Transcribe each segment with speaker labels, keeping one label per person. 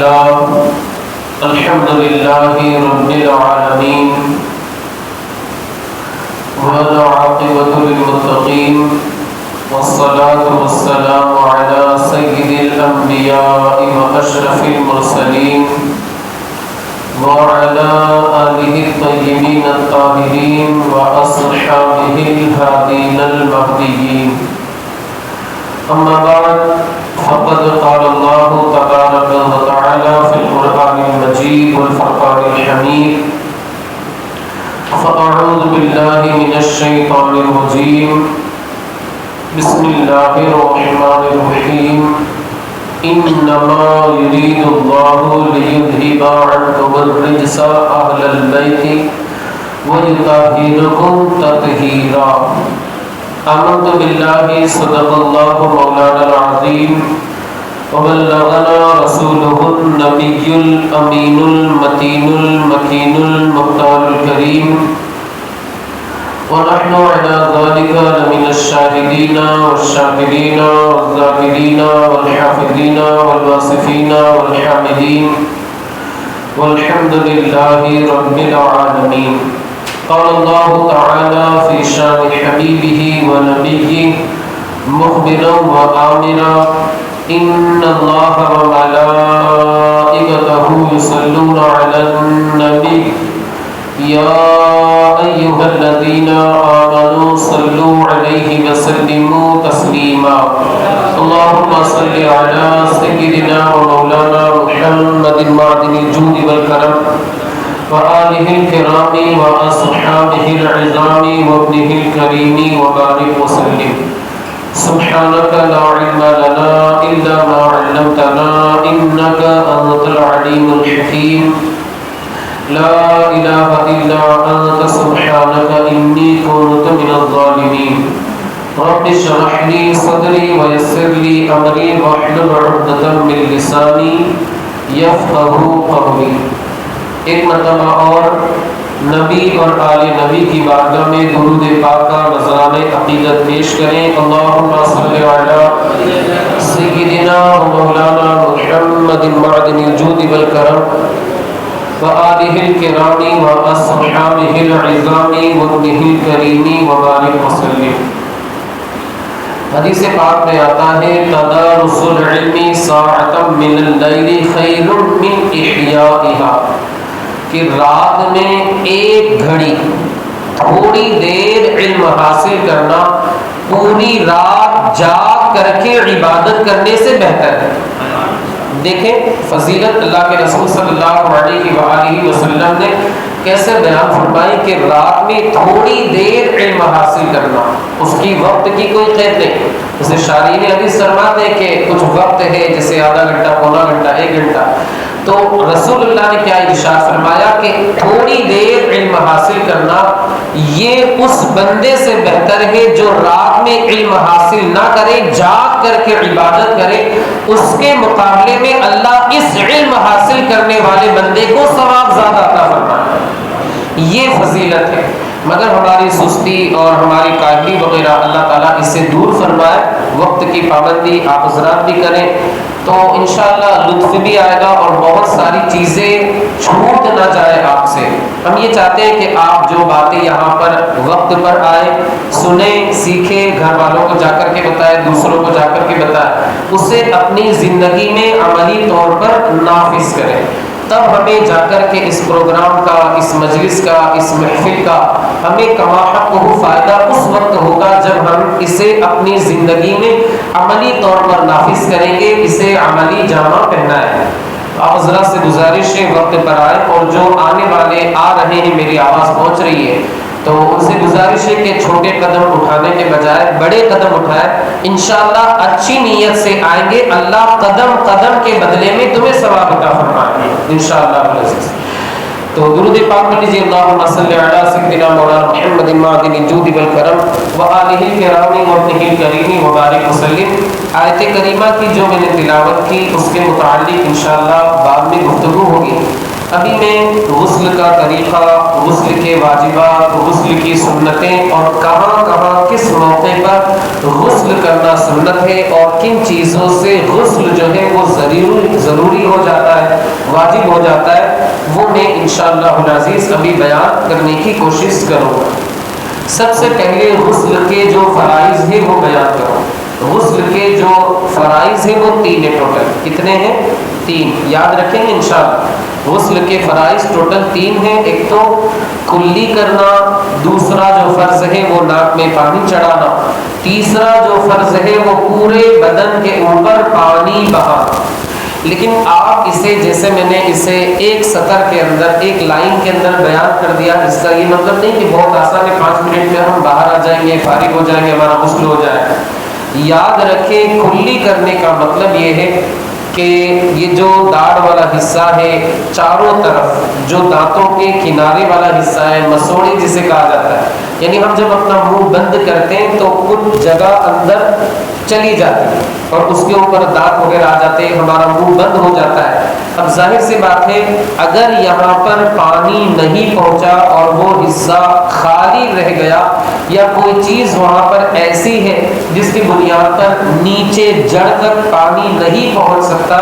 Speaker 1: لله الحمد لله رب العالمين والعاقبة للمتقين والصلاة والسلام على سيد الأنبياء وأشرف المرسلين وعلى آله الطيبين الطاهرين وأصحابه الهادين المهديين. أما بعد فقد قال الله تبارك وتعالى في القرآن المجيد والفرقان الحميد: فأعوذ بالله من الشيطان الرجيم بسم الله الرحمن الرحيم إنما يريد الله ليذهب عنكم الرجس أهل البيت ويطهركم تطهيرا. آمنت بالله صدق الله مولانا العظيم وبلغنا رسوله النبي الأمين المتين المكين المختار الكريم ونحن على ذلك لمن الشاهدين والشاكرين والذاكرين والحافظين والواصفين والحامدين والحمد لله رب العالمين. قال الله تعالى في شان حبيبه ونبيه مخبرا وآمرا إن الله وملائكته يصلون على النبي يا أيها الذين آمنوا صلوا عليه وسلموا تسليما. اللهم صل على سيدنا ومولانا محمد معدن الجود والكرم وآله الكرام وأصحابه العظام وابنه الكريم وبارك وسلم. سبحانك لا علم لنا إلا ما علمتنا إنك أنت العليم الحكيم. لا إله إلا أنت سبحانك إني كنت من الظالمين. رب اشرح لي صدري ويسر لي أمري واحلل عقدة من لساني يفقهوا قولي. ایک مرتبہ اور نبی اور آل نبی کی بارگاہ میں درود پاک کا نذرانہ عقیدت پیش کریں. اللہم صل علی سیدنا و مولانا محمد معدن الجود والکرم وآلہ الکرام واصحابہ العظام وابنہ الکریم وبارک وسلم. حدیث پاک میں آتا ہے تدارس العلم ساعۃ من اللیل خیر من احیائها، کہ رات میں ایک گھڑی تھوڑی دیر علم حاصل کرنا پوری رات جاگ کر کے عبادت کرنے سے بہتر ہے. دیکھیں فضیلت اللہ کے رسول صلی اللہ علیہ وآلہ وسلم نے کیسے بیان فرمائی کہ رات میں تھوڑی دیر علم حاصل کرنا، اس کی وقت کی کوئی قید نہیں. جیسے شارحین حدیث فرماتے ہیں کہ کچھ وقت ہے جیسے آدھا گھنٹہ، پونا گھنٹہ، 1 گھنٹہ، تو رسول اللہ نے کیا ارشاد فرمایا کہ تھوڑی دیر علم حاصل کرنا یہ اس بندے سے بہتر ہے جو رات میں علم حاصل نہ کرے، جاگ کر کے عبادت کرے. اس کے مقابلے میں اللہ اس علم حاصل کرنے والے بندے کو ثواب زیادہ عطا فرمائے. یہ فضیلت ہے. مگر ہماری سستی اور ہماری کاہلی وغیرہ اللہ تعالیٰ اس سے دور فرمائے. وقت کی پابندی آپ حضرات بھی کریں تو انشاءاللہ لطف بھی آئے گا اور بہت ساری چیزیں چھوٹ نہ جائے آپ سے. ہم یہ چاہتے ہیں کہ آپ جو باتیں یہاں پر وقت پر آئے سنیں، سیکھیں، گھر والوں کو جا کر کے بتائیں، دوسروں کو جا کر کے بتائیں، اسے اپنی زندگی میں عملی طور پر نافذ کریں. تب ہمیں جا کر کے اس پروگرام کا، اس مجلس کا، اس محفل کا ہمیں کما حق ہو فائدہ اس وقت ہوگا جب ہم اسے اپنی زندگی میں عملی طور پر نافذ کریں گے، اسے عملی جامہ پہنائیں. آپ حضرات سے گزارش ہے وقت پر آئے، اور جو آنے والے آ رہے ہیں میری آواز پہنچ رہی ہے تو ان سے گزارش ہے کہ چھوٹے قدم اٹھانے کے بجائے بڑے قدم اٹھائیں. انشاءاللہ اچھی نیت سے آئیں گے، اللہ قدم قدم کے بدلے میں تمہیں ثواب عطا فرمائیں گے انشاءاللہ. تو درود پاک پڑھ لیجیے. اللہم صلی علی سیدنا مولانا محمد معدن الجود والکرم وآلہ الکرام وابنہ الکریم وبارک وسلم. آیت کریمہ کی جو میں نے تلاوت کی اس کے متعلق انشاءاللہ بعد میں گفتگو ہوگی. ابھی میں غسل کا طریقہ، غسل کے واجبات، غسل کی سنتیں اور کہاں کہاں کس موقع پر غسل کرنا سنت ہے اور کن چیزوں سے غسل جو ہے وہ ضروری ہو جاتا ہے، واجب ہو جاتا ہے، وہ میں انشاءاللہ العزیز ابھی بیان کرنے کی کوشش کروں گا۔ سب سے پہلے غسل کے جو فرائض ہیں وہ بیان کروں۔ غسل کے جو فرائض ہیں وہ 3 ہیں ٹوٹل۔ کتنے ہیں؟ 3۔ یاد رکھیں گے انشاءاللہ۔ غسل کے فرائض ٹوٹل 3 ہیں۔ ایک تو کلی کرنا، دوسرا جو فرض ہے وہ ناک میں پانی چڑھانا، تیسرا جو فرض ہے وہ پورے بدن کے اوپر پانی بہانا۔ لیکن آپ اسے، جیسے میں نے اسے ایک سطر کے اندر، ایک لائن کے اندر بیان کر دیا، اس کا یہ مطلب نہیں کہ بہت آسان ہے 5 منٹ میں ہم باہر آ جائیں گے، فارغ ہو جائیں گے، ہمارا غسل ہو جائے گا۔ یاد رکھیں کلی کرنے کا مطلب یہ ہے کہ یہ جو داڑھ والا حصہ ہے، چاروں طرف جو دانتوں کے کنارے والا حصہ ہے، مسوڑی جسے کہا جاتا ہے، یعنی ہم جب اپنا منہ بند کرتے ہیں تو کچھ جگہ اندر چلی جاتی ہے اور اس کے اوپر دانت وغیرہ آ جاتے ہیں، ہمارا منہ بند ہو جاتا ہے۔ اب ظاہر سی بات ہے اگر یہاں پر پانی نہیں پہنچا اور وہ حصہ خالی رہ گیا، یا کوئی چیز وہاں پر ایسی ہے جس کی بنیاد پر نیچے جڑ تک پانی نہیں پہنچ سکتا،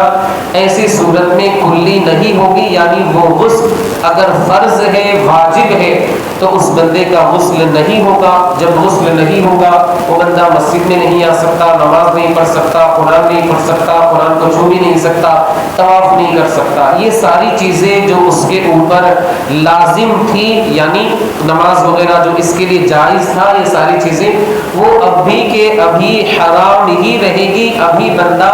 Speaker 1: ایسی صورت میں کلی نہیں ہوگی، یعنی وہ غسل اگر فرض ہے، واجب ہے، تو اس بندے کا غسل نہیں ہوگا۔ جب غسل نہیں ہوگا وہ بندہ مسجد میں نہیں آ سکتا، نماز نہیں پڑھ سکتا، قرآن نہیں پڑھ سکتا، قرآن کو چھو بھی نہیں سکتا، طواف نہیں کر سکتا۔ یہ ساری چیزیں جو اس کے اوپر لازم تھی، یعنی نماز وغیرہ جو اس کے لیے جائز تھا، یہ ساری چیزیں وہ ابھی کے ابھی حرام ہی رہے گی۔ ابھی بندہ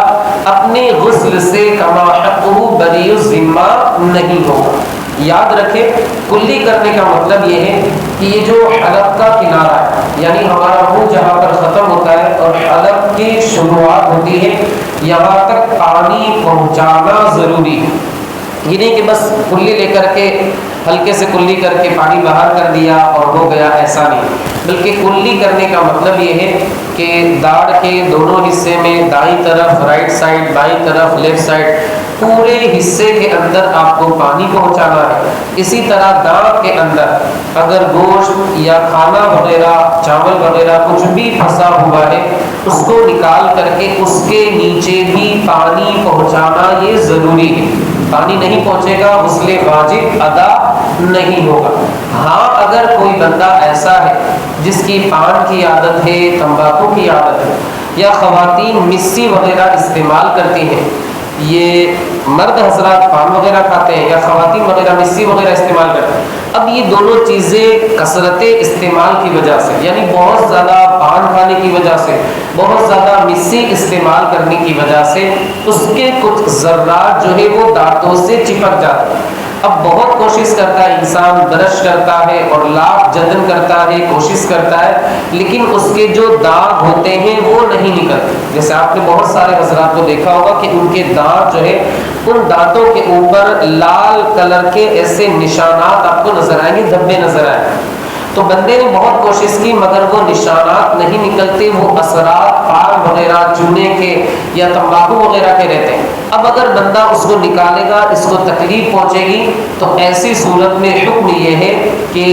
Speaker 1: اپنے غسل سے کما حقہ بری الذمہ نہیں ہوگا۔ یاد رکھیں کلی کرنے کا مطلب یہ ہے کہ یہ جو حلق کا کنارہ ہے، یعنی ہمارا منہ جہاں پر ختم ہوتا ہے اور حلق کی شروعات ہوتی ہے، یہاں تک پانی پہنچانا ضروری ہے۔ یہ نہیں کہ بس کلی لے کر کے ہلکے سے کلی کر کے پانی باہر کر دیا اور ہو گیا، ایسا نہیں، بلکہ کلی کرنے کا مطلب یہ ہے کہ داڑھ کے دونوں حصے میں، دائیں طرف رائٹ سائڈ، بائیں طرف لیفٹ سائڈ، پورے حصے کے اندر آپ کو پانی پہنچانا ہے۔ اسی طرح دانت کے اندر اگر گوشت یا کھانا وغیرہ، چاول وغیرہ کچھ بھی پھنسا ہوا ہے، اس کو نکال کر کے اس کے نیچے بھی پانی پہنچانا یہ ضروری ہے۔ پانی نہیں پہنچے گا غسل واجب ادا نہیں ہوگا۔ ہاں اگر کوئی بندہ ایسا ہے جس کی پان کی عادت ہے، تمباکو کی عادت ہے، یا خواتین مسی وغیرہ استعمال کرتی ہیں، یہ مرد حضرات پان وغیرہ کھاتے ہیں یا خواتین وغیرہ مسی وغیرہ استعمال کرتے ہیں، اب یہ دونوں چیزیں کثرت استعمال کی وجہ سے، یعنی بہت زیادہ پان کھانے کی وجہ سے، بہت زیادہ مسی استعمال کرنے کی وجہ سے اس کے کچھ ذرات جو ہے وہ دانتوں سے چپک جاتے ہیں۔ اب بہت کوشش کرتا ہے انسان، برش کرتا ہے اور لاکھ جتن کرتا ہے، کوشش کرتا ہے، لیکن اس کے جو دانت ہوتے ہیں وہ نہیں نکلتے۔ جیسے آپ نے بہت سارے حضرات کو دیکھا ہوگا کہ ان کے دانت جو ہے، ان دانتوں کے اوپر لال کلر کے ایسے نشانات آپ کو نظر آئیں گے، دھبے نظر آئیں گے۔ تو بندے نے بہت کوشش کی مگر وہ نشانات نہیں نکلتے، وہ اثرات پان وغیرہ، چونے کے یا تمباکو وغیرہ کے رہتے ہیں۔ اب اگر بندہ اس کو نکالے گا، اس کو تکلیف پہنچے گی، تو ایسی صورت میں حکم یہ ہے کہ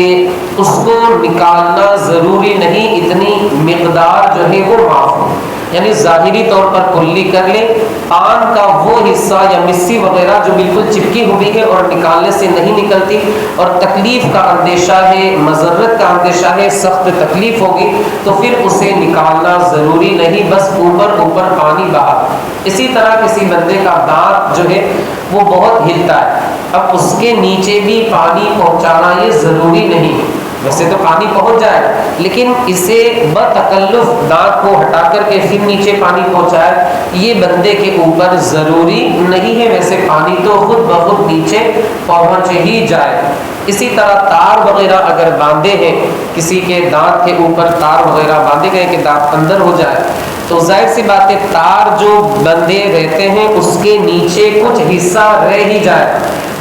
Speaker 1: اس کو نکالنا ضروری نہیں، اتنی مقدار جو ہے وہ معاف ہو، یعنی ظاہری طور پر کلی کر لے، پان کا وہ حصہ یا مسی وغیرہ جو بالکل چپکی ہوئی ہے اور نکالنے سے نہیں نکلتی اور تکلیف کا اندیشہ ہے، مضرت کا اندیشہ ہے، سخت تکلیف ہوگی، تو پھر اسے نکالنا ضروری نہیں، بس اوپر اوپر پانی بہا۔ اسی طرح کسی بندے کا دانت جو ہے وہ بہت ہلتا ہے، اب اس کے نیچے بھی پانی پہنچانا یہ ضروری نہیں ہے، ویسے تو پانی پہنچ جائے لیکن اسے بتکلف دانت کو ہٹا کر کے پھر نیچے پانی پہنچائے، یہ بندے کے اوپر ضروری نہیں ہے، ویسے پانی تو خود بخود نیچے پہنچ ہی جائے۔ اسی طرح تار وغیرہ اگر باندھے ہیں، کسی کے دانت کے اوپر تار وغیرہ باندھے گئے کہ دانت اندر ہو جائے، تو ظاہر سی بات ہے تار جو بندھے رہتے ہیں اس کے نیچے کچھ حصہ رہ ہی جائے،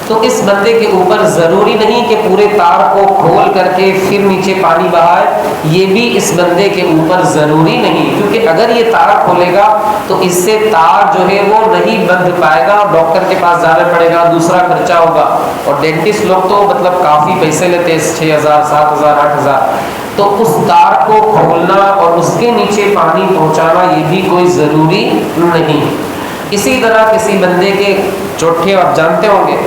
Speaker 1: تو اس بندے کے اوپر ضروری نہیں کہ پورے تار کو کھول کر کے پھر نیچے پانی بہائے، یہ بھی اس بندے کے اوپر ضروری نہیں، کیونکہ اگر یہ تار کھولے گا تو اس سے تار جو ہے وہ نہیں بندھ پائے گا، ڈاکٹر کے پاس جانا پڑے گا، دوسرا خرچہ ہوگا، اور ڈینٹسٹ لوگ تو مطلب کافی پیسے لیتے ہیں، 6,000 7,000 8,000، تو اس تار کو کھولنا اور اس کے نیچے پانی پہنچانا یہ بھی کوئی ضروری نہیں۔ اسی طرح کسی بندے کے چوٹھے، آپ جانتے ہوں گے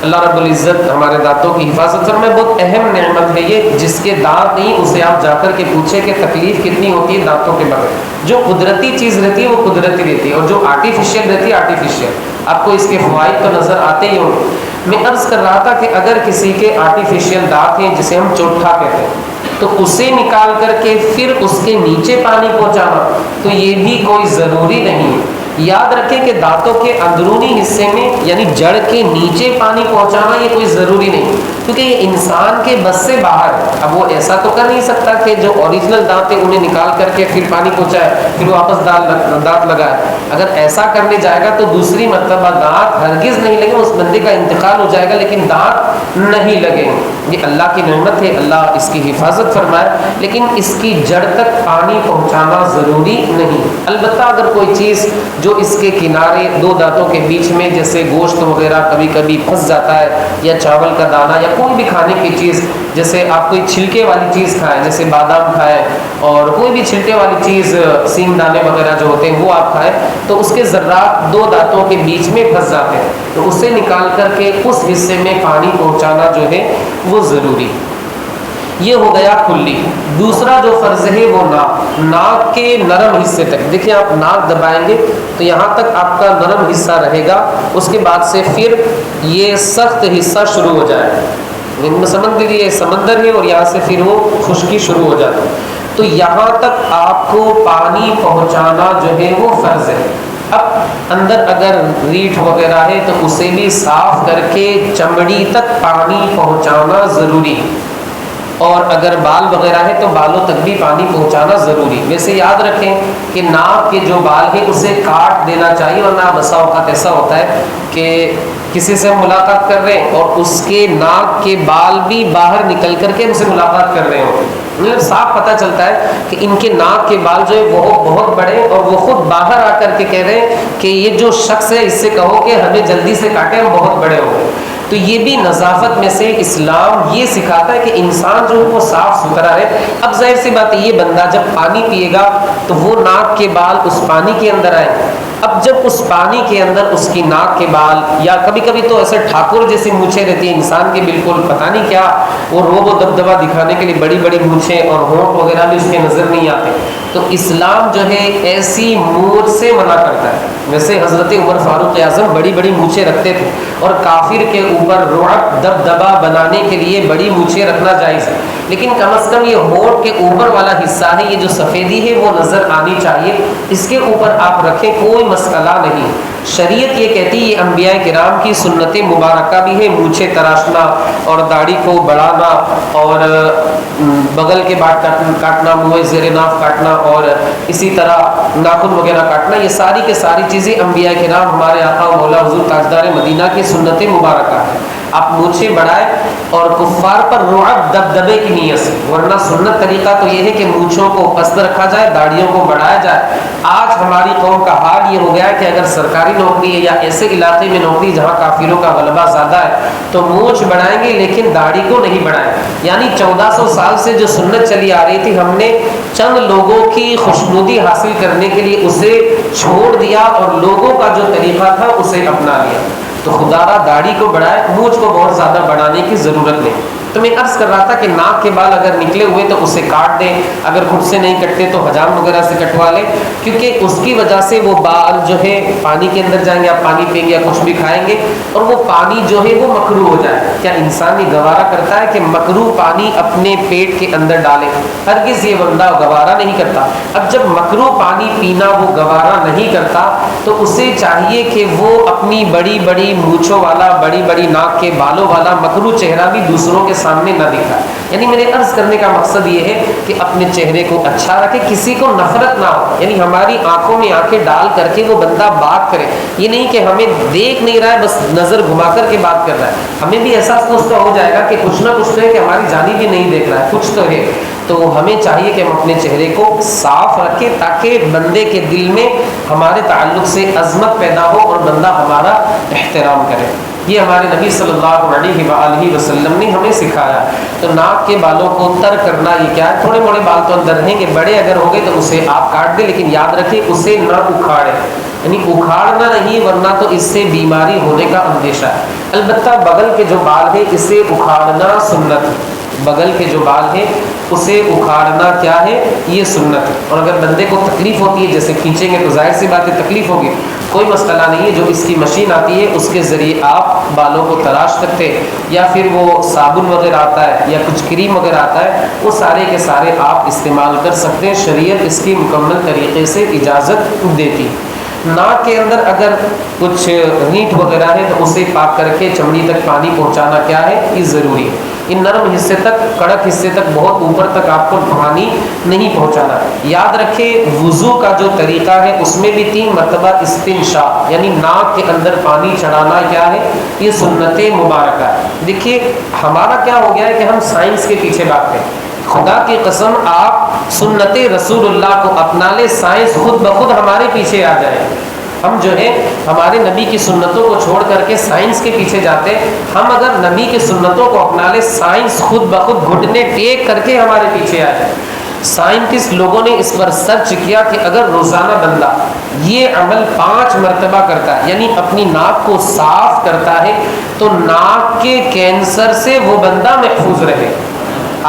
Speaker 1: اللہ رب العزت ہمارے دانتوں کی حفاظت فرمائے، بہت اہم نعمت ہے یہ، جس کے دانت نہیں اسے آپ جا کر کے پوچھیں کہ تکلیف کتنی ہوتی ہے دانتوں کے بغیر۔ جو قدرتی چیز رہتی ہے وہ قدرتی رہتی ہے، اور جو آرٹیفیشیل رہتی ہے آرٹیفیشیل۔ آپ کو اس کے فوائد تو نظر آتے ہی ہوں گے۔ میں عرض کر رہا تھا کہ اگر کسی کے آرٹیفیشیل دانت ہیں جسے ہم چوٹھا کہتے ہیں، تو اسے نکال کر کے پھر اس کے نیچے پانی پہنچانا تو یہ بھی کوئی ضروری نہیں ہے۔ یاد رکھیں کہ دانتوں کے اندرونی حصے میں یعنی جڑ کے نیچے پانی پہنچانا یہ کوئی ضروری نہیں، کیونکہ یہ انسان کے بس سے باہر ہے۔ اب وہ ایسا تو کر نہیں سکتا کہ جو اوریجنل دانت ہیں انہیں نکال کر کے پھر پانی پہنچائے پھر واپس دانت لگائے۔ اگر ایسا کرنے جائے گا تو دوسری مرتبہ دانت ہرگز نہیں لگیں، اس بندے کا انتقال ہو جائے گا لیکن دانت نہیں لگیں۔ یہ اللہ کی نعمت ہے، اللہ اس کی حفاظت فرمائے، لیکن اس کی جڑ تک پانی پہنچانا ضروری نہیں۔ البتہ اگر کوئی چیز جو اس کے کنارے دو دانتوں کے بیچ میں جیسے گوشت وغیرہ کبھی کبھی پھنس جاتا ہے، یا چاول کا دانہ یا کوئی بھی کھانے کی چیز، جیسے آپ کوئی چھلکے والی چیز کھائیں جیسے بادام کھائیں اور کوئی بھی چھلکے والی چیز سینگ دانے وغیرہ جو ہوتے ہیں وہ آپ کھائیں، تو اس کے ذرات دو دانتوں کے بیچ میں پھنس جاتے ہیں، تو اسے نکال کر کے اس حصے میں پانی پہنچانا جو ہے وہ ضروری۔ یہ ہو گیا کلی۔ دوسرا جو فرض ہے وہ ناک کے نرم حصے تک۔ دیکھیں آپ ناک دبائیں گے تو یہاں تک آپ کا نرم حصہ رہے گا، اس کے بعد سے پھر یہ سخت حصہ شروع ہو جائے گا۔ سمجھ لیجیے سمندر ہے اور یہاں سے پھر وہ خشکی شروع ہو جاتی ہے، تو یہاں تک آپ کو پانی پہنچانا جو ہے وہ فرض ہے۔ اب اندر اگر ریٹھ وغیرہ ہے تو اسے بھی صاف کر کے چمڑی تک پانی پہنچانا ضروری ہے، اور اگر بال وغیرہ ہے تو بالوں تک بھی پانی پہنچانا ضروری۔ ویسے یاد رکھیں کہ ناک کے جو بال ہیں اسے کاٹ دینا چاہیے، ورنہ بسا اوقات ایسا ہوتا ہے کہ کسی سے ملاقات کر رہے ہیں اور اس کے ناک کے بال بھی باہر نکل کر کے ان سے ملاقات کر رہے ہوں، مطلب صاف پتہ چلتا ہے کہ ان کے ناک کے بال جو ہے وہ بہت بڑے، اور وہ خود باہر آ کر کے کہہ رہے ہیں کہ یہ جو شخص ہے اس سے کہو کہ ہمیں جلدی سے کاٹے، ہم بہت بڑے ہو گئے۔ تو یہ بھی نظافت میں سے اسلام یہ سکھاتا ہے کہ انسان جو ہے وہ صاف ستھرا رہے۔ اب ظاہر سی بات ہے یہ بندہ جب پانی پیے گا تو وہ ناک کے بال اس پانی کے اندر آئیں، اب جب اس پانی کے اندر اس کی ناک کے بال، یا کبھی کبھی تو ایسے ٹھاکر جیسی مونچھیں رہتی ہیں انسان کے، بالکل پتہ نہیں کیا وہ روب و دبدبا دکھانے کے لیے بڑی بڑی مونچھیں اور ہونٹ وغیرہ بھی اس کے نظر نہیں آتے، تو اسلام جو ہے ایسی مونچھ سے منع کرتا ہے۔ ویسے حضرت عمر فاروق اعظم بڑی بڑی مونچھیں رکھتے تھے، اور کافر کے اوپر رعب دبدبا بنانے کے لیے بڑی مونچھیں رکھنا جائز ہے، لیکن کم از کم یہ ہونٹ کے اوپر والا حصہ ہے، یہ جو سفیدی ہے وہ نظر آنی چاہیے، اس کے اوپر آپ رکھیں کوئی مسئلہ نہیں۔ شریعت یہ کہتی ہے، یہ انبیاء کرام کی سنت مبارکہ بھی ہے، مونچھیں تراشنا اور داڑھی کو بڑھانا اور بغل کے بال کاٹنا، منہ زیر ناف کاٹنا اور اسی طرح ناخن وغیرہ کاٹنا، یہ ساری کے ساری چیزیں انبیاء کرام ہمارے آقا و مولا حضور تاجدار مدینہ کی سنت مبارکہ ہے۔ آپ مونچھیں بڑھائیں اور کفار پر رعب دبدبے کی نیت سے، ورنہ سنت طریقہ تو یہ ہے کہ مونچھوں کو پست رکھا جائے، داڑھیوں کو بڑھایا جائے۔ آج ہماری قوم کا حال یہ ہو گیا ہے کہ اگر سرکاری نوکری ہے یا ایسے علاقے میں نوکری جہاں کافروں کا غلبہ زیادہ ہے تو مونچھ بڑھائیں گے لیکن داڑھی کو نہیں بڑھائیں، یعنی 1400 سال سے جو سنت چلی آ رہی تھی ہم نے چند لوگوں کی خوشنودی حاصل کرنے کے لیے اسے چھوڑ دیا اور لوگوں کا جو طریقہ تھا اسے اپنا لیا۔ تو خدا را داڑھی کو بڑھائے، مونچھ کو بہت زیادہ بڑھانے کی ضرورت نہیں۔ تو میں عرض کر رہا تھا کہ ناک کے بال اگر نکلے ہوئے تو اسے کاٹ دیں، اگر خود سے نہیں کٹتے تو حجام وغیرہ سے کٹوا لیں، کیونکہ اس کی وجہ سے وہ بال جو ہے پانی کے اندر جائیں گے، آپ پانی پئیں گے یا کچھ بھی کھائیں گے اور وہ پانی جو ہے وہ مکروہ ہو جائے۔ کیا انسان یہ گوارا کرتا ہے کہ مکروہ پانی اپنے پیٹ کے اندر ڈالے؟ ہرگز یہ بندہ گوارا نہیں کرتا۔ اب جب مکروہ پانی پینا وہ گوارا نہیں کرتا تو اسے چاہیے کہ وہ اپنی بڑی بڑی مونچھوں والا، بڑی بڑی ناک کے بالوں والا مکروہ چہرہ بھی دوسروں کے سامنے نہ دکھائے. یعنی میرے عرض کرنے کا مقصد یہ ہے کہ اپنے چہرے کو اچھا رکھے, کسی کو نفرت نہ ہو. یعنی ہماری آنکھوں میں آنکھیں ڈال کر کے وہ بندہ بات کرے, یہ نہیں کہ ہمیں دیکھ نہیں رہا ہے بس نظر گھما کر کے بات کر رہا ہے. ہمیں بھی احساس تو اس کا ہو جائے گا کہ کچھ نہ کچھ تو ہے, کہ ہماری جانب بھی نہیں دیکھ رہا ہے, کچھ تو ہے. تو ہمیں چاہیے کہ ہم اپنے چہرے کو صاف رکھیں تاکہ بندے کے دل میں ہمارے تعلق سے عظمت پیدا ہو اور بندہ ہمارا احترام کرے. یہ ہمارے نبی صلی اللہ علیہ وآلہ وسلم نے ہمیں سکھایا. تو ناک کے بالوں کو تر کرنا یہ کیا ہے, تھوڑے موڑے بال تو اندر رہیں گے, بڑے اگر ہو گئے تو اسے آپ کاٹ دیں, لیکن یاد رکھیں اسے نہ اکھاڑیں. یعنی اکھاڑنا نہیں, ورنہ تو اس سے بیماری ہونے کا اندیشہ ہے. البتہ بغل کے جو بال ہے اسے اکھاڑنا سنت ہے. بغل کے جو بال ہیں اسے اکھاڑنا کیا ہے, یہ سنت ہے. اور اگر بندے کو تکلیف ہوتی ہے, جیسے کھینچیں گے تو ظاہر سی بات ہے تکلیف ہوگی, کوئی مسئلہ نہیں ہے. جو اس کی مشین آتی ہے اس کے ذریعے آپ بالوں کو تراش سکتے, یا پھر وہ صابن وغیرہ آتا ہے یا کچھ کریم وغیرہ آتا ہے, وہ سارے کے سارے آپ استعمال کر سکتے ہیں. شریعت اس کی مکمل طریقے سے اجازت دیتی. ناک کے اندر اگر کچھ رینٹ وغیرہ ہے تو اسے پاک کر کے چمڑی تک پانی پہنچانا کیا ہے, یہ ضروری ہے. ان نرم حصے تک, کڑک حصے تک, بہت اوپر تک آپ کو پانی نہیں پہنچانا. یاد رکھیں وضو کا جو طریقہ ہے اس میں بھی 3 مرتبہ استنشاق یعنی ناک کے اندر پانی چڑھانا کیا ہے, یہ سنت مبارکہ ہے. دیکھیے ہمارا کیا ہو گیا ہے کہ ہم سائنس کے پیچھے بھاگتے ہیں. خدا کی قسم آپ سنت رسول اللہ کو اپنا لے, سائنس خود بخود ہمارے پیچھے آ جائے. ہم جو ہے ہمارے نبی کی سنتوں کو چھوڑ کر کے سائنس کے پیچھے جاتے ہیں. ہم اگر نبی کی سنتوں کو اپنا لے, سائنس خود بخود گھٹنے ٹیک کر کے ہمارے پیچھے آ جائے. سائنٹسٹ لوگوں نے اس پر سرچ کیا کہ اگر روزانہ بندہ یہ عمل 5 مرتبہ کرتا ہے, یعنی اپنی ناک کو صاف کرتا ہے, تو ناک کے کینسر سے وہ بندہ محفوظ رہے.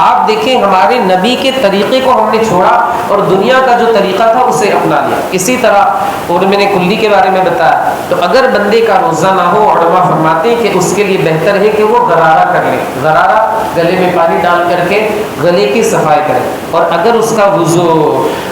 Speaker 1: آپ دیکھیں ہمارے نبی کے طریقے کو ہم نے چھوڑا اور دنیا کا جو طریقہ تھا اسے اپنا لیا. اسی طرح اور میں نے کلی کے بارے میں بتایا, تو اگر بندے کا روزہ نہ ہو, علماء فرماتے ہیں کہ اس کے لیے بہتر ہے کہ وہ غرارہ کر لے. غرارہ گلے میں پانی ڈال کر کے گلے کی صفائی کرے. اور اگر اس کا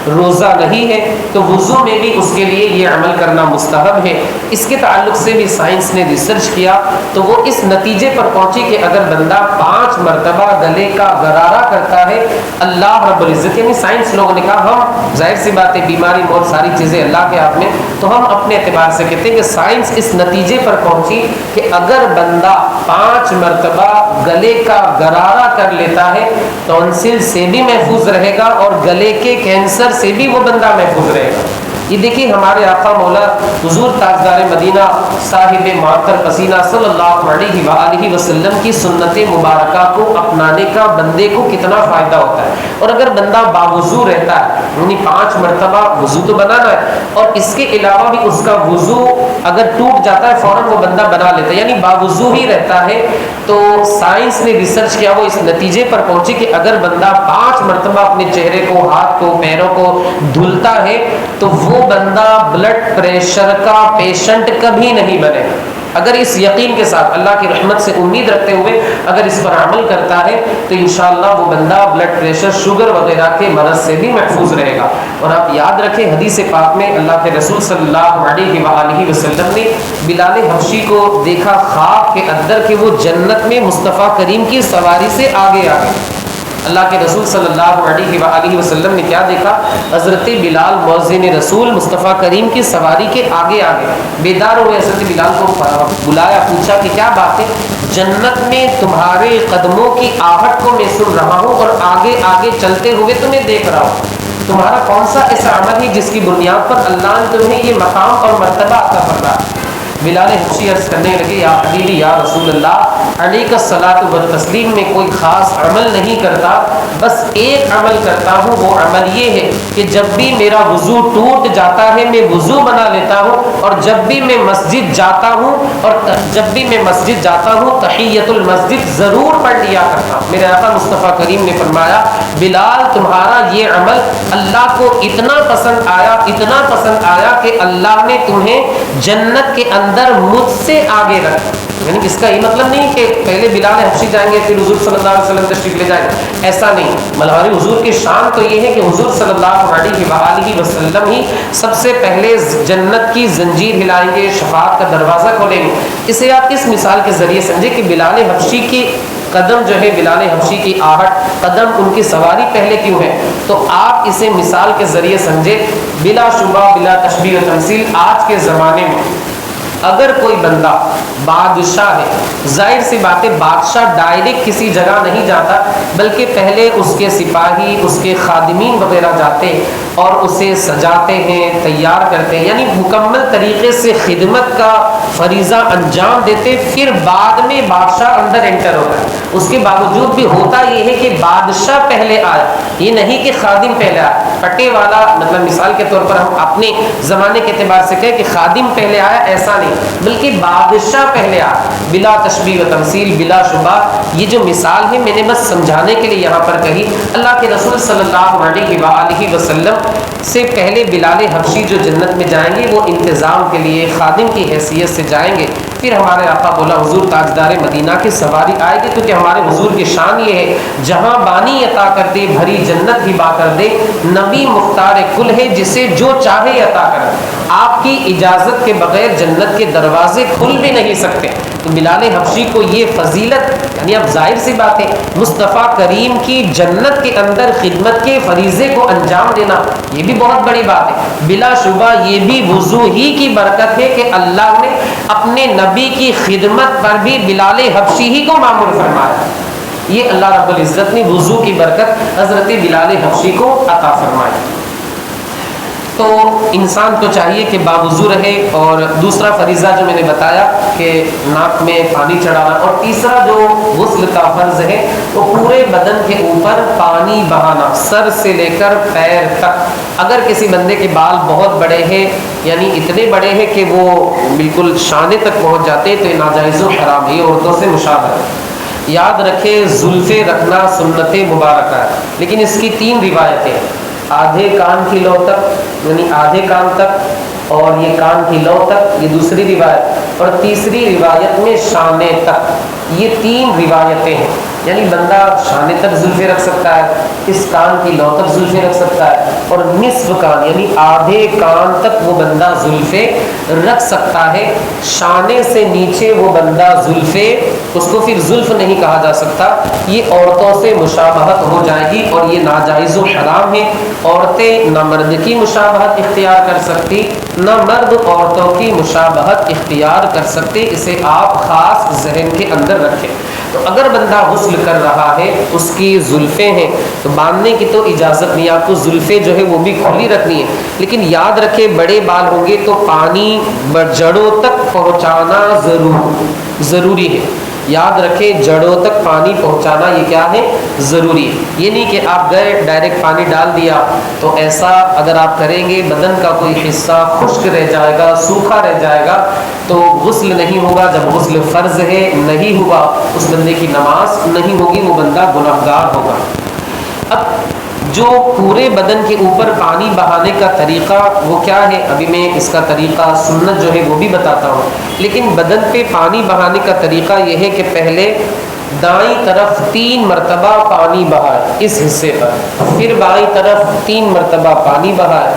Speaker 1: روزہ نہیں ہے تو وضو میں بھی اس کے لیے یہ عمل کرنا مستحب ہے. اس کے تعلق سے بھی سائنس نے ریسرچ کیا تو وہ اس نتیجے پر پہنچی کہ اگر بندہ 5 مرتبہ گلے کا غرارہ کرتا ہے, اللہ رب العزت, یعنی سائنس لوگوں نے کہا, ہم ظاہر سی بات ہے بیماری موت ساری چیزیں اللہ کے ہاتھ میں, تو ہم اپنے اعتبار سے کہتے ہیں کہ سائنس اس نتیجے پر پہنچی کہ اگر بندہ 5 مرتبہ گلے کا غرارہ کر لیتا ہے ٹونسل سے بھی محفوظ رہے گا اور گلے کے کینسر سے بھی وہ بندہ محفوظ رہے گا. یہ دیکھیں ہمارے آقا مولا حضور تاجدار مدینہ صاحب معطر پسینہ صلی اللہ علیہ وآلہ وسلم کی سنت مبارکہ کو اپنانے کا بندے کو کتنا فائدہ ہوتا ہے. اور اگر بندہ باوضو رہتا ہے, یعنی 5 مرتبہ وضو تو بنانا ہے, اور اس کے علاوہ بھی اس کا وضو اگر ٹوٹ جاتا ہے فوراً وہ بندہ بنا لیتا ہے, یعنی باوضو ہی رہتا ہے, تو سائنس نے ریسرچ کیا, وہ اس نتیجے پر پہنچی کہ اگر بندہ 5 مرتبہ اپنے چہرے کو, ہاتھ کو, پیروں کو دھلتا ہے تو وہ بندہ بلڈ پریشر کا پیشنٹ کبھی نہیں بنے. اگر اس یقین کے ساتھ, اللہ کی رحمت سے امید رکھتے ہوئے اگر اس پر عمل کرتا ہے تو انشاءاللہ وہ بندہ بلڈ پریشر, شوگر وغیرہ کے مرض سے بھی محفوظ رہے گا. اور آپ یاد رکھیں حدیث پاک میں اللہ کے رسول صلی اللہ علیہ وآلہ وسلم نے بلال حبشی کو دیکھا خواب کے اندر کہ وہ جنت میں مصطفیٰ کریم کی سواری سے آگے آگے. اللہ کے رسول صلی اللہ علیہ وآلہ وسلم نے کیا دیکھا, حضرت بلال مؤذن رسول مصطفیٰ کریم کی سواری کے آگے آگے. بیدار ہوئے, حضرت بلال کو بلایا, پوچھا کہ کیا بات ہے, جنت میں تمہارے قدموں کی آہٹ کو میں سن رہا ہوں اور آگے آگے چلتے ہوئے تمہیں دیکھ رہا ہوں, تمہارا کون سا ایسا عمل ہے جس کی بنیاد پر اللہ نے تمہیں یہ مقام اور مرتبہ عطا فرمایا. بلال حبشی عرض کرنے لگے, یا حبیبی یا رسول اللہ, علیک الصلاۃ والتسلیم میں کوئی خاص عمل نہیں کرتا, بس ایک عمل کرتا ہوں. وہ عمل یہ ہے کہ جب بھی میرا وضو ٹوٹ جاتا ہے میں وضو بنا لیتا ہوں, اور جب بھی میں مسجد جاتا ہوں تحیۃ المسجد ضرور پڑھ لیا کرتا ہوں. میرے آقا مصطفیٰ کریم نے فرمایا, بلال تمہارا یہ عمل اللہ کو اتنا پسند آیا کہ اللہ نے تمہیں جنت کے اندر مجھ سے آگے رکھا. یعنی اس کا یہ مطلب نہیں کہ پہلے بلال حبشی جائیں گے پھر حضور صلی اللہ علیہ وسلم تشریف لے جائیں گے, ایسا نہیں. ہمارے حضور کی شان تو یہ ہے کہ حضور صلی اللہ علیہ وآلہ وسلم ہی سب سے پہلے جنت کی زنجیر ہلائیں گے, شفاعت کا دروازہ کھولیں گے. اسے آپ اس مثال کے ذریعے سمجھے کہ بلال حبشی کی قدم جو ہے بلال حبشی کی آہٹ، قدم ان کی سواری پہلے کیوں ہے؟ تو آپ اسے مثال کے ذریعے سمجھے، بلا شبہ بلا تشبیہ و تمثیل آج کے زمانے میں اگر کوئی بندہ بادشاہ ہے، ظاہر سی بات ہے بادشاہ ڈائریکٹ کسی جگہ نہیں جاتا، بلکہ پہلے اس کے سپاہی، اس کے خادمین وغیرہ جاتے اور اسے سجاتے ہیں، تیار کرتے ہیں، یعنی مکمل طریقے سے خدمت کا فریضہ انجام دیتے، پھر بعد میں بادشاہ اندر انٹر ہوتا ہے۔ اس کے باوجود بھی ہوتا یہ ہے کہ بادشاہ پہلے آئے، یہ نہیں کہ خادم پہلے آئے۔ پٹے والا مطلب مثال کے طور پر ہم اپنے زمانے کے اعتبار سے کہیں کہ خادم پہلے آیا، ایسا نہیں، بلکہ بادشاہ پہلے آیا، بلا تشبیہ و تمثیل، بلا شبہ۔ یہ جو مثال ہے میں نے بس سمجھانے کے لیے یہاں پر کہی۔ اللہ کے رسول صلی اللہ علیہ وآلہ وسلم سے پہلے بلال حبشی جو جنت میں جائیں گے وہ انتظام کے لیے خادم کی حیثیت سے جائیں گے، پھر ہمارے آقا مولا حضور تاجدار مدینہ کی سواری آئے گی، کیونکہ ہمارے حضور کی شان یہ ہے جہاں بانی عطا کر دے، بھری جنت ہی با کر دے، نبی مختار کل ہے جسے جو چاہے عطا کر دے، آپ کی اجازت کے بغیر جنت کے دروازے کھل بھی نہیں سکتے۔ تو بلال حبشی کو یہ فضیلت، یعنی اب ظاہر سی بات ہے مصطفیٰ کریم کی جنت کے اندر خدمت کے فریضے کو انجام دینا یہ بھی بہت بڑی بات ہے۔ بلا شبہ یہ بھی وضو ہی کی برکت ہے کہ اللہ نے اپنے نبی کی خدمت پر بھی بلال حبشی ہی کو مامور فرمایا۔ یہ اللہ رب العزت نے وضو کی برکت حضرت بلال حبشی کو عطا فرمائی۔ تو انسان کو چاہیے کہ باوضو رہے، اور دوسرا فریضہ جو میں نے بتایا کہ ناک میں پانی چڑھانا، اور تیسرا جو غسل کا فرض ہے وہ پورے بدن کے اوپر پانی بہانا، سر سے لے کر پیر تک۔ اگر کسی بندے کے بال بہت بڑے ہیں، یعنی اتنے بڑے ہیں کہ وہ بالکل شانے تک پہنچ جاتے ہیں، تو یہ ناجائز و حرام ہے، یہ عورتوں سے مشابہ ہے۔ یاد رکھے زلفیں رکھنا سنت مبارکہ ہے، لیکن اس کی 3 روایتیں ہیں، آدھے کان کی لو تک، یعنی آدھے کان تک، اور یہ کان کی لو تک، یہ دوسری روایت، اور تیسری روایت میں شانے تک۔ یہ 3 روایتیں ہیں، یعنی بندہ شانے تک زلفیں رکھ سکتا ہے، اس کان کی لو تک زلفیں رکھ سکتا ہے، اور نصف کان یعنی آدھے کان تک وہ بندہ زلفیں رکھ سکتا ہے۔ شانے سے نیچے وہ بندہ زلفیں، اس کو پھر زلف نہیں کہا جا سکتا، یہ عورتوں سے مشابہت ہو جائے گی، اور یہ ناجائز و حرام ہے۔ عورتیں نہ مرد کی مشابہت اختیار کر سکتی، نہ مرد عورتوں کی مشابہت اختیار کر سکتے، اسے آپ خاص ذہن کے اندر رکھیں۔ تو اگر بندہ غسل کر رہا ہے، اس کی زلفیں ہیں، تو باندھنے کی تو اجازت نہیں، آپ کو زلفیں جو ہے وہ بھی کھلی رکھنی ہے، لیکن یاد رکھے بڑے بال ہوں گے تو پانی جڑوں تک پہنچانا ضروری ہے۔ یاد رکھے جڑوں تک پانی پہنچانا یہ کیا ہے؟ ضروری ہے۔ یہ نہیں کہ آپ گئے ڈائریکٹ پانی ڈال دیا، تو ایسا اگر آپ کریں گے بدن کا کوئی حصہ خشک رہ جائے گا، سوکھا رہ جائے گا، تو غسل نہیں ہوگا۔ جب غسل فرض ہے نہیں ہوا، اس بندے کی نماز نہیں ہوگی، وہ بندہ گنہگار ہوگا۔ اب جو پورے بدن کے اوپر پانی بہانے کا طریقہ وہ کیا ہے، ابھی میں اس کا طریقہ سنت جو ہے وہ بھی بتاتا ہوں، لیکن بدن پہ پانی بہانے کا طریقہ یہ ہے کہ پہلے دائیں طرف 3 مرتبہ پانی بہائے اس حصے پر، پھر بائیں طرف 3 مرتبہ پانی بہائے،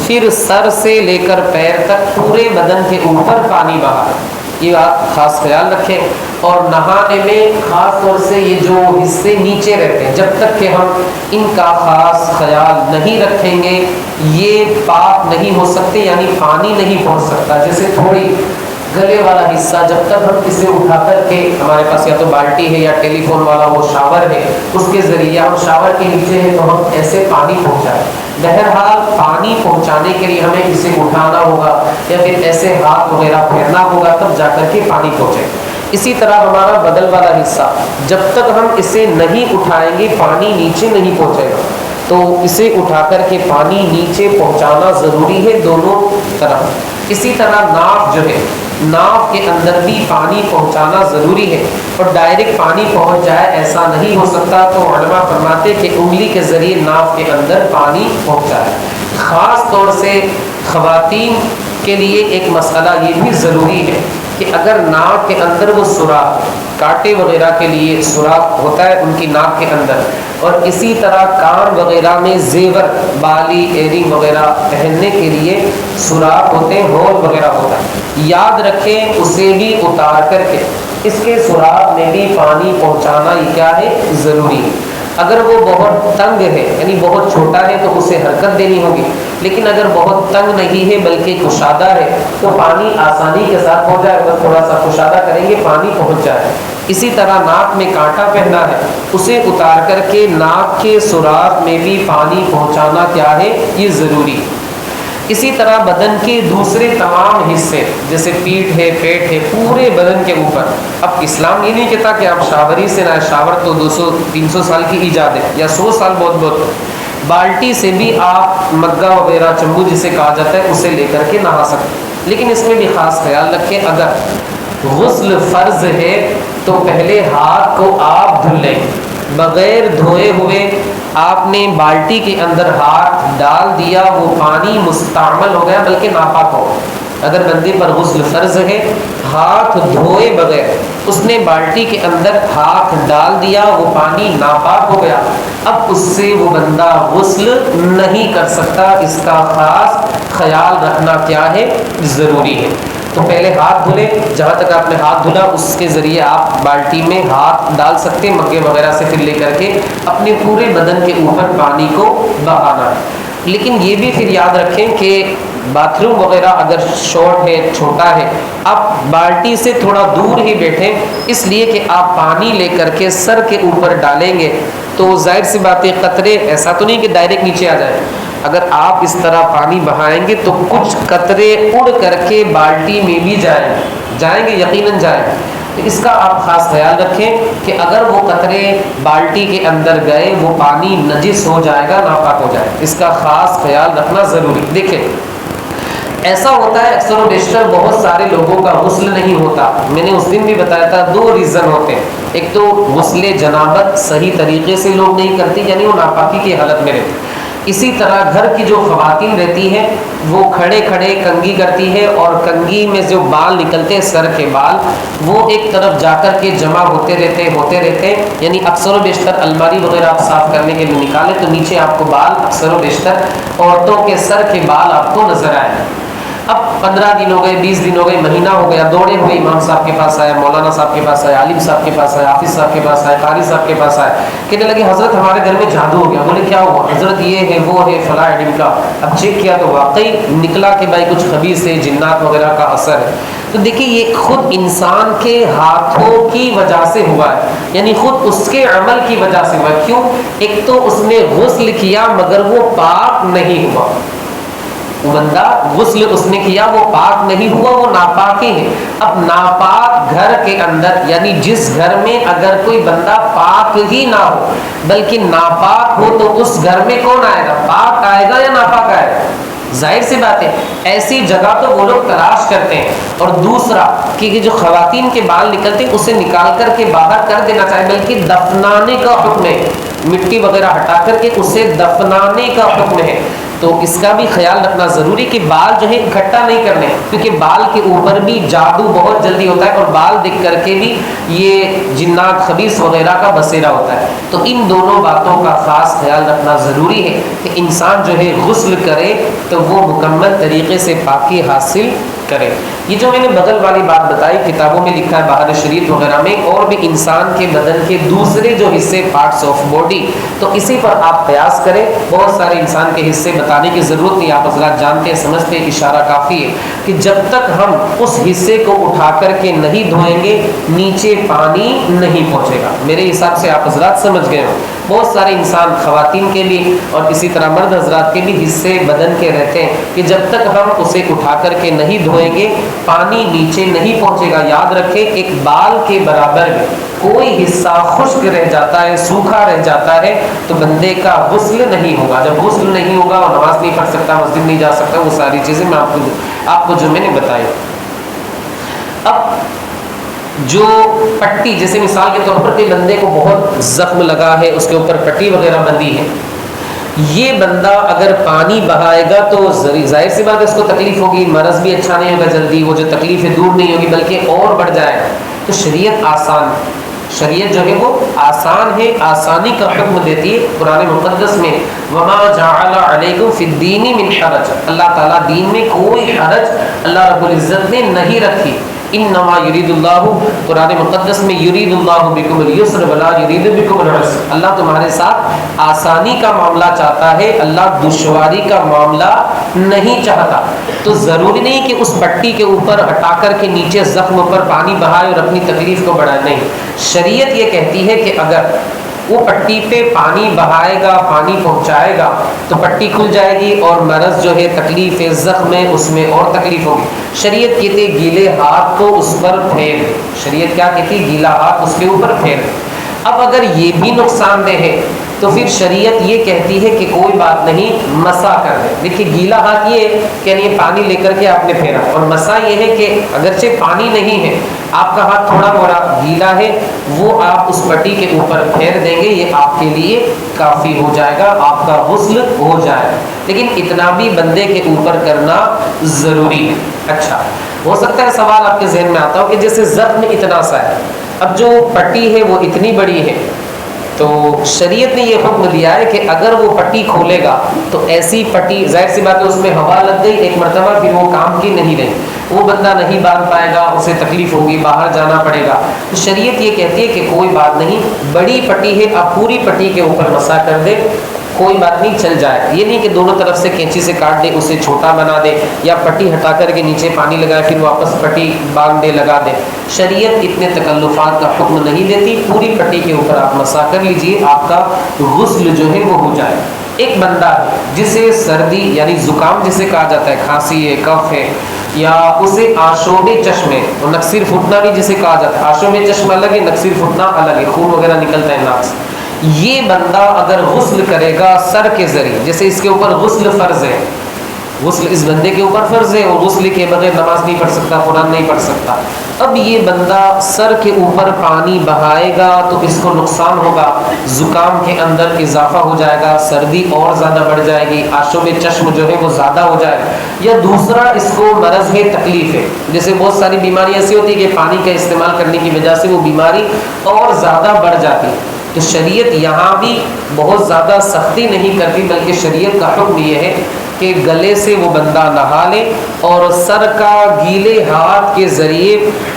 Speaker 1: پھر سر سے لے کر پیر تک پورے بدن کے اوپر پانی بہائے۔ یہ آپ خاص خیال رکھیں، اور نہانے میں خاص طور سے یہ جو حصے نیچے رہتے ہیں، جب تک کہ ہم ان کا خاص خیال نہیں رکھیں گے یہ پاک نہیں ہو سکتے، یعنی پانی نہیں پہنچ سکتا۔ جیسے تھوڑی گلے والا حصہ جب تک ہم اسے اٹھا کر کے، ہمارے پاس یا تو بالٹی ہے یا ٹیلی فون والا وہ شاور ہے، اس کے ذریعے ہم شاور کے نیچے ہیں تو ہم ایسے پانی پہنچائیں۔ بہرحال پانی پہنچانے کے لیے ہمیں اسے اٹھانا ہوگا یا پھر ایسے ہاتھ وغیرہ پھیرنا ہوگا، تب جا کر کے پانی پہنچے۔ اسی طرح ہمارا بدل والا حصہ جب تک ہم اسے نہیں اٹھائیں گے پانی نیچے نہیں پہنچے گا، تو اسے اٹھا کر کے پانی نیچے پہنچانا ضروری ہے دونوں طرف۔ اسی طرح ناف جو ہے، ناف کے اندر بھی پانی پہنچانا ضروری ہے، اور ڈائریکٹ پانی پہنچ جائے ایسا نہیں ہو سکتا، تو علماء فرماتے کہ انگلی کے ذریعے ناف کے اندر پانی پہنچائے۔ خاص طور سے خواتین کے لیے ایک مسئلہ یہ بھی ضروری ہے کہ اگر ناک کے اندر وہ سوراخ، کانٹے وغیرہ کے لیے سوراخ ہوتا ہے ان کی ناک کے اندر، اور اسی طرح کان وغیرہ میں زیور، بالی، ایئرنگ وغیرہ پہننے کے لیے سوراخ ہوتے ہیں، ہول وغیرہ ہوتا ہے، یاد رکھیں اسے بھی اتار کر کے اس کے سوراخ میں بھی پانی پہنچانا یہ کیا ہے؟ ضروری ہے۔ اگر وہ بہت تنگ ہے یعنی بہت چھوٹا ہے تو اسے حرکت دینی ہوگی، لیکن اگر بہت تنگ نہیں ہے بلکہ کشادہ ہے تو پانی آسانی کے ساتھ پہنچ جائے گا، تھوڑا سا کشادہ کریں گے پانی پہنچ جائے۔ اسی طرح ناک میں کانٹا پہنا ہے، اسے اتار کر کے ناک کے سوراخ میں بھی پانی پہنچانا کیا ہے؟ یہ ضروری ہے۔ اسی طرح بدن کے دوسرے تمام حصے جیسے پیٹھ ہے، پیٹ ہے، پورے بدن کے اوپر، اب اسلام یہ نہیں کہتا کہ آپ شاوری سے نہ، شاور تو 200-300 سال کی ایجاد ہے یا 100 سال بہت، بالٹی سے بھی آپ مگا وغیرہ، چمبو جسے کہا جاتا ہے، اسے لے کر کے نہا سکتے، لیکن اس میں بھی خاص خیال رکھیں اگر غسل فرض ہے تو پہلے ہاتھ کو آپ دھل لیں، بغیر دھوئے ہوئے آپ نے بالٹی کے اندر ہاتھ ڈال دیا، وہ پانی مستعمل ہو گیا بلکہ ناپاک ہو۔ اگر بندے پر غسل فرض ہے، ہاتھ دھوئے بغیر اس نے بالٹی کے اندر ہاتھ ڈال دیا، وہ پانی ناپاک ہو گیا، اب اس سے وہ بندہ غسل نہیں کر سکتا، اس کا خاص خیال رکھنا کیا ہے؟ ضروری ہے۔ تو پہلے ہاتھ دھلے، جہاں تک آپ نے ہاتھ دھلا اس کے ذریعے آپ بالٹی میں ہاتھ ڈال سکتے ہیں، مگے وغیرہ سے پھر لے کر کے اپنے پورے بدن کے اوپر پانی کو بہانا ہے۔ لیکن یہ بھی پھر یاد رکھیں کہ باتھ روم وغیرہ اگر شارٹ ہے، چھوٹا ہے، آپ بالٹی سے تھوڑا دور ہی بیٹھیں، اس لیے کہ آپ پانی لے کر کے سر کے اوپر ڈالیں گے تو ظاہر سی بات ہے قطرے ایسا تو نہیں کہ ڈائریکٹ نیچے آ جائے، اگر آپ اس طرح پانی بہائیں گے تو کچھ قطرے اڑ کر کے بالٹی میں بھی جائیں گے، یقیناً جائیں گے۔ تو اس کا آپ خاص خیال رکھیں کہ اگر وہ قطرے بالٹی کے اندر گئے وہ پانی نجس ہو جائے گا، ناپاک ہو جائے گا، اس کا خاص خیال رکھنا ضروری۔ دیکھیں ایسا ہوتا ہے اکثر و بیشتر بہت سارے لوگوں کا غسل نہیں ہوتا، میں نے اس دن بھی بتایا تھا 2 ریزن ہوتے ہیں، ایک تو غسل جنابت صحیح طریقے سے لوگ نہیں کرتی یعنی وہ ناپاکی کی حالت میں رہتے، اسی طرح گھر کی جو خواتین رہتی ہیں وہ کھڑے کھڑے کنگھی کرتی ہے اور کنگھی میں جو بال نکلتے ہیں سر کے بال وہ ایک طرف جا کر کے جمع ہوتے رہتے یعنی اکثر و بیشتر الماری وغیرہ آپ صاف کرنے کے لیے نکالیں تو نیچے آپ کو بال اکثر و بیشتر عورتوں کے سر کے بال آپ کو نظر آئے۔ اب 15 دن ہو گئے، 20 دن ہو گئے، مہینہ ہو گیا، دوڑے ہوئے امام صاحب کے پاس آئے، مولانا صاحب کے پاس آئے، عالم صاحب کے پاس آئے، حافظ صاحب کے پاس آئے، قاری صاحب کے پاس آئے، کہنے لگے حضرت ہمارے گھر میں جادو ہو گیا۔ بولے کیا ہوا؟ حضرت یہ ہے وہ ہے فلاں علم کا۔ اب چیک کیا تو واقعی نکلا کہ بھائی کچھ خبیث ہے، جنات وغیرہ کا اثر ہے۔ تو دیکھیے یہ خود انسان کے ہاتھوں کی وجہ سے ہوا ہے، یعنی خود اس کے عمل کی وجہ سے ہوا ہے۔ کیوں؟ ایک تو اس نے غسل کیا مگر وہ پاک نہیں ہوا، وہ بندہ غسل اس نے کیا وہ پاک نہیں ہوا، وہ ناپاک ہی ہے۔ اب ناپاک گھر کے اندر یعنی جس گھر میں اگر کوئی بندہ پاک ہی نہ ہو بلکہ ناپاک ہو تو اس گھر میں کون آئے گا؟ پاک آئے گا یا ناپاک آئے گا؟ ظاہر سی بات ہے ایسی جگہ تو وہ لوگ تلاش کرتے ہیں۔ اور دوسرا کہ جو خواتین کے بال نکلتے ہیں اسے نکال کر کے باہر کر دینا چاہیے، بلکہ دفنانے کا حکم ہے، مٹی وغیرہ ہٹا کر کے اسے دفنانے کا حکم ہے۔ تو اس کا بھی خیال رکھنا ضروری کہ بال جو ہے اکٹھا نہیں کرنے، کیونکہ بال کے اوپر بھی جادو بہت جلدی ہوتا ہے اور بال دیکھ کر کے بھی یہ جنات خبیث وغیرہ کا بسیرا ہوتا ہے۔ تو ان دونوں باتوں کا خاص خیال رکھنا ضروری ہے کہ انسان جو ہے غسل کرے تو وہ مکمل طریقے سے پاکی حاصل کرے۔ یہ جو میں نے بغل والی بات بتائی کتابوں میں لکھا ہے بہار شریف وغیرہ میں، اور بھی انسان کے بدن کے دوسرے جو حصے پارٹس آف باڈی، تو اسی پر آپ قیاس کریں، بہت سارے انسان کے حصے بتانے کی ضرورت نہیں، آپ حضرات جانتے ہیں سمجھتے ہیں، اشارہ کافی ہے کہ جب تک ہم اس حصے کو اٹھا کر کے نہیں دھوئیں گے نیچے پانی نہیں پہنچے گا۔ میرے حساب سے آپ حضرات سمجھ گئے ہو، بہت سارے انسان خواتین کے بھی اور اسی طرح مرد حضرات کے بھی حصے بدن کے رہتے ہیں کہ جب تک ہم اسے اٹھا کر کے نہیں دھوئیں گے پانی نیچے نہیں پہنچے گا۔ یاد رکھیں ایک بال کے برابر میں کوئی حصہ خشک رہ جاتا ہے، سوکھا رہ جاتا ہے تو بندے کا غسل نہیں ہوگا۔ جب غسل نہیں ہوگا وہ نماز نہیں پڑھ سکتا، مسجد نہیں جا سکتا، وہ ساری چیزیں میں آپ کو جو میں نے بتائی۔ اب جو پٹی جیسے مثال کے طور پر کہ بندے کو بہت زخم لگا ہے، اس کے اوپر پٹی وغیرہ بندھی ہے، یہ بندہ اگر پانی بہائے گا تو ظاہر سی بات ہے اس کو تکلیف ہوگی، مرض بھی اچھا نہیں ہوگا جلدی، وہ جو تکلیف ہے دور نہیں ہوگی بلکہ اور بڑھ جائے گا۔ تو شریعت آسان، شریعت جو ہے وہ آسان ہے، آسانی کا حکم دیتی ہے۔ قرآن مقدس میں وما جعل علیکم فی الدین من حرج، اللہ تعالیٰ دین میں کوئی حرج اللہ رب العزت نے نہیں رکھی۔ انما یرید اللہ، قرآن مقدس میں یرید اللہ بکم اليسر ولا یرید بکم العسر، اللہ تمہارے ساتھ آسانی کا معاملہ چاہتا ہے، اللہ دشواری کا معاملہ نہیں چاہتا۔ تو ضروری نہیں کہ اس پٹی کے اوپر ہٹا کر کے نیچے زخم پر پانی بہائے اور اپنی تکلیف کو بڑھائے، نہیں۔ شریعت یہ کہتی ہے کہ اگر وہ پٹی پہ پانی بہائے گا، پانی پہنچائے گا تو پٹی کھل جائے گی اور مرض جو ہے، تکلیف ہے، زخم ہے، اس میں اور تکلیف ہوگی۔ شریعت کہتی ہے گیلے ہاتھ کو اس پر پھیر، شریعت کیا کہتی ہے؟ گیلا ہاتھ اس کے اوپر پھیر۔ اب اگر یہ بھی نقصان دہ ہے تو پھر شریعت یہ کہتی ہے کہ کوئی بات نہیں، مسا کر دیں۔ دیکھیے گیلا ہاتھ یہ ہے کہ یہ پانی لے کر کے آپ نے پھیرا، اور مسا یہ ہے کہ اگرچہ پانی نہیں ہے، آپ کا ہاتھ تھوڑا موڑا گیلا ہے، وہ آپ اس پٹی کے اوپر پھیر دیں گے، یہ آپ کے لیے کافی ہو جائے گا، آپ کا غسل ہو جائے گا۔ لیکن اتنا بھی بندے کے اوپر کرنا ضروری ہے۔ اچھا، ہو سکتا ہے سوال آپ کے ذہن میں آتا ہو کہ جیسے زخم اتنا سا ہے، اب جو پٹی ہے وہ اتنی بڑی ہے، تو شریعت نے یہ حکم دیا ہے کہ اگر وہ پٹی کھولے گا تو ایسی پٹی، ظاہر سی بات ہے اس میں ہوا لگ گئی ایک مرتبہ، پھر وہ کام کی نہیں رہی، وہ بندہ نہیں باندھ پائے گا، اسے تکلیف ہوگی، باہر جانا پڑے گا۔ تو شریعت یہ کہتی ہے کہ کوئی بات نہیں، بڑی پٹی ہے، آپ پوری پٹی کے اوپر مسا کر دے، کوئی بات نہیں، چل جائے۔ یہ نہیں کہ دونوں طرف سے کینچی سے کاٹ دے، اسے چھوٹا بنا دے، یا پٹی ہٹا کر کے نیچے پانی لگائے پھر واپس پٹی باندھ دے، لگا دے۔ شریعت اتنے تکلفات کا حکم نہیں دیتی، پوری پٹی کے اوپر آپ مسا کر لیجئے، آپ کا غسل جو ہے وہ ہو جائے۔ ایک بندہ ہے جسے سردی یعنی زکام جسے کہا جاتا ہے، کھانسی ہے، کف ہے، یا اسے آشوب چشم ہے، اور نکسیر پھوٹنا بھی جسے کہا جاتا ہے، آشوب چشم الگ ہے، نکسیر پھوٹنا الگ ہے، خون وغیرہ نکلتا ہے ناک سے۔ یہ بندہ اگر غسل کرے گا سر کے ذریعے، جیسے اس کے اوپر غسل فرض ہے، غسل اس بندے کے اوپر فرض ہے، اور غسل کے بغیر نماز نہیں پڑھ سکتا، قرآن نہیں پڑھ سکتا، اب یہ بندہ سر کے اوپر پانی بہائے گا تو اس کو نقصان ہوگا، زکام کے اندر اضافہ ہو جائے گا، سردی اور زیادہ بڑھ جائے گی، آشوب چشم جو ہے وہ زیادہ ہو جائے گا، یا دوسرا اس کو مرض ہے، تکلیف ہے، جیسے بہت ساری بیماری ایسی ہوتی ہے کہ پانی کا استعمال کرنے کی وجہ سے وہ بیماری اور زیادہ بڑھ جاتی ہے۔ تو شریعت یہاں بھی بہت زیادہ سختی نہیں کرتی، بلکہ شریعت کا حکم یہ ہے کہ گلے سے وہ بندہ نہا لے اور سر کا گیلے ہاتھ کے ذریعے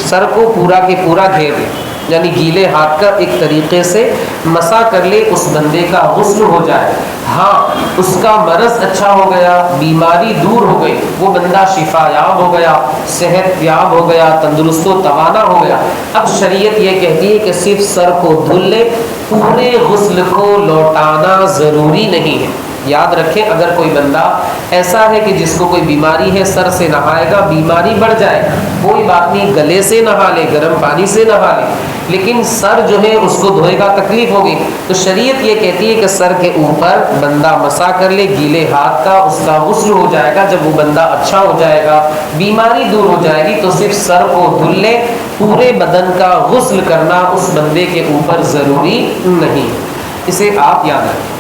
Speaker 1: سر کو پورا کے پورا گھیر دے، یعنی گیلے ہاتھ کا ایک طریقے سے مسا کر لے، اس بندے کا غسل ہو جائے۔ ہاں، اس کا مرض اچھا ہو گیا، بیماری دور ہو گئی، وہ بندہ شفا یاب ہو گیا، صحت یاب ہو گیا، تندرست و توانا ہو گیا۔ اب شریعت یہ کہتی ہے کہ صرف سر کو دھل لے، پورے غسل کو لوٹانا ضروری نہیں ہے۔ یاد رکھیں، اگر کوئی بندہ ایسا ہے کہ جس کو کوئی بیماری ہے، سر سے نہائے گا بیماری بڑھ جائے، کوئی بات نہیں، گلے سے نہا لے، گرم پانی سے نہا لے، لیکن سر جو ہے اس کو دھوئے گا تکلیف ہوگی، تو شریعت یہ کہتی ہے کہ سر کے اوپر بندہ مسا کر لے گیلے ہاتھ کا، اس کا غسل ہو جائے گا۔ جب وہ بندہ اچھا ہو جائے گا، بیماری دور ہو جائے گی، تو صرف سر کو دھل لے، پورے بدن کا غسل کرنا اس بندے کے اوپر ضروری نہیں۔ اسے آپ یاد رکھیں۔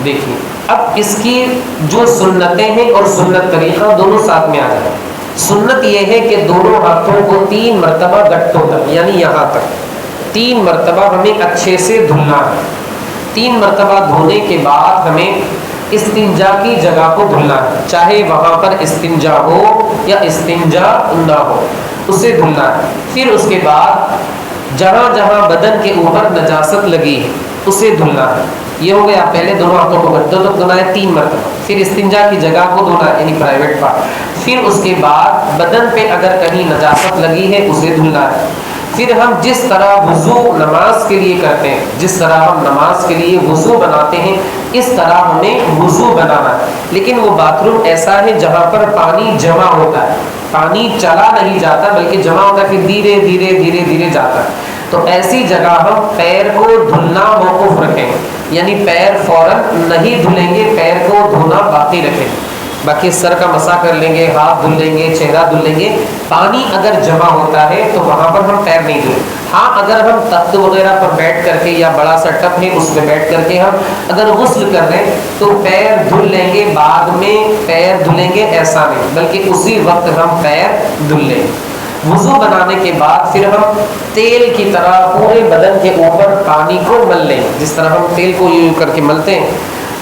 Speaker 1: دیکھیے اب اس کی جو سنتیں ہیں اور سنت طریقہ دونوں ساتھ میں آ جائیں۔ سنت یہ ہے کہ دونوں ہاتھوں کو 3 مرتبہ گٹوں تک، یعنی یہاں تک 3 مرتبہ ہمیں اچھے سے دھلنا ہے۔ 3 مرتبہ دھونے کے بعد ہمیں استنجا کی جگہ کو دھلنا ہے، چاہے وہاں پر استنجا ہو یا استنجا نہ ہو، اسے دھلنا ہے۔ پھر اس کے بعد جہاں جہاں بدن کے اوپر نجاست لگی ہے اسے دھلنا ہے۔ یہ ہو گیا، پہلے دونوں ہاتھوں کو گٹوں تک دھونا ہے 3 مرتبہ، پھر استنجا کی جگہ کو دھونا ہے یعنی پرائیویٹ پارٹ، پھر اس کے بعد بدن پہ اگر کہیں نجاست لگی ہے اسے دھلنا ہے۔ پھر ہم جس طرح وضو نماز کے لیے کرتے ہیں، جس طرح ہم نماز کے لیے وضو بناتے ہیں، اس طرح ہمیں وضو بنانا ہے۔ لیکن وہ باتھ روم ایسا ہے جہاں پر پانی جمع ہوتا ہے، پانی چلا نہیں جاتا بلکہ جمع ہوتا ہے، پھر دھیرے دھیرے دھیرے دھیرے جاتا ہے، تو ایسی جگہ ہم پیر کو دھلنا موقوف رکھیں، یعنی پیر فوراً نہیں دھلیں گے، پیر کو دھونا باقی رکھیں۔ باقی سر کا مسا کر لیں گے، ہاتھ دھل لیں گے، چہرہ دھل لیں گے۔ پانی اگر جمع ہوتا ہے تو وہاں پر ہم پیر نہیں دھلیں۔ ہاں اگر ہم تخت وغیرہ پر بیٹھ کر کے یا بڑا سا ٹب ہے اس میں بیٹھ کر کے ہم اگر غسل کر رہے ہیں تو پیر دھل لیں گے، بعد میں پیر دھلیں گے ایسا نہیں، بلکہ اسی وقت ہم پیر دھل لیں۔ وضو بنانے کے بعد پھر ہم تیل کی طرح پورے بدن کے اوپر پانی کو مل لیں، جس طرح ہم تیل کو یوں کر کے ملتے ہیں،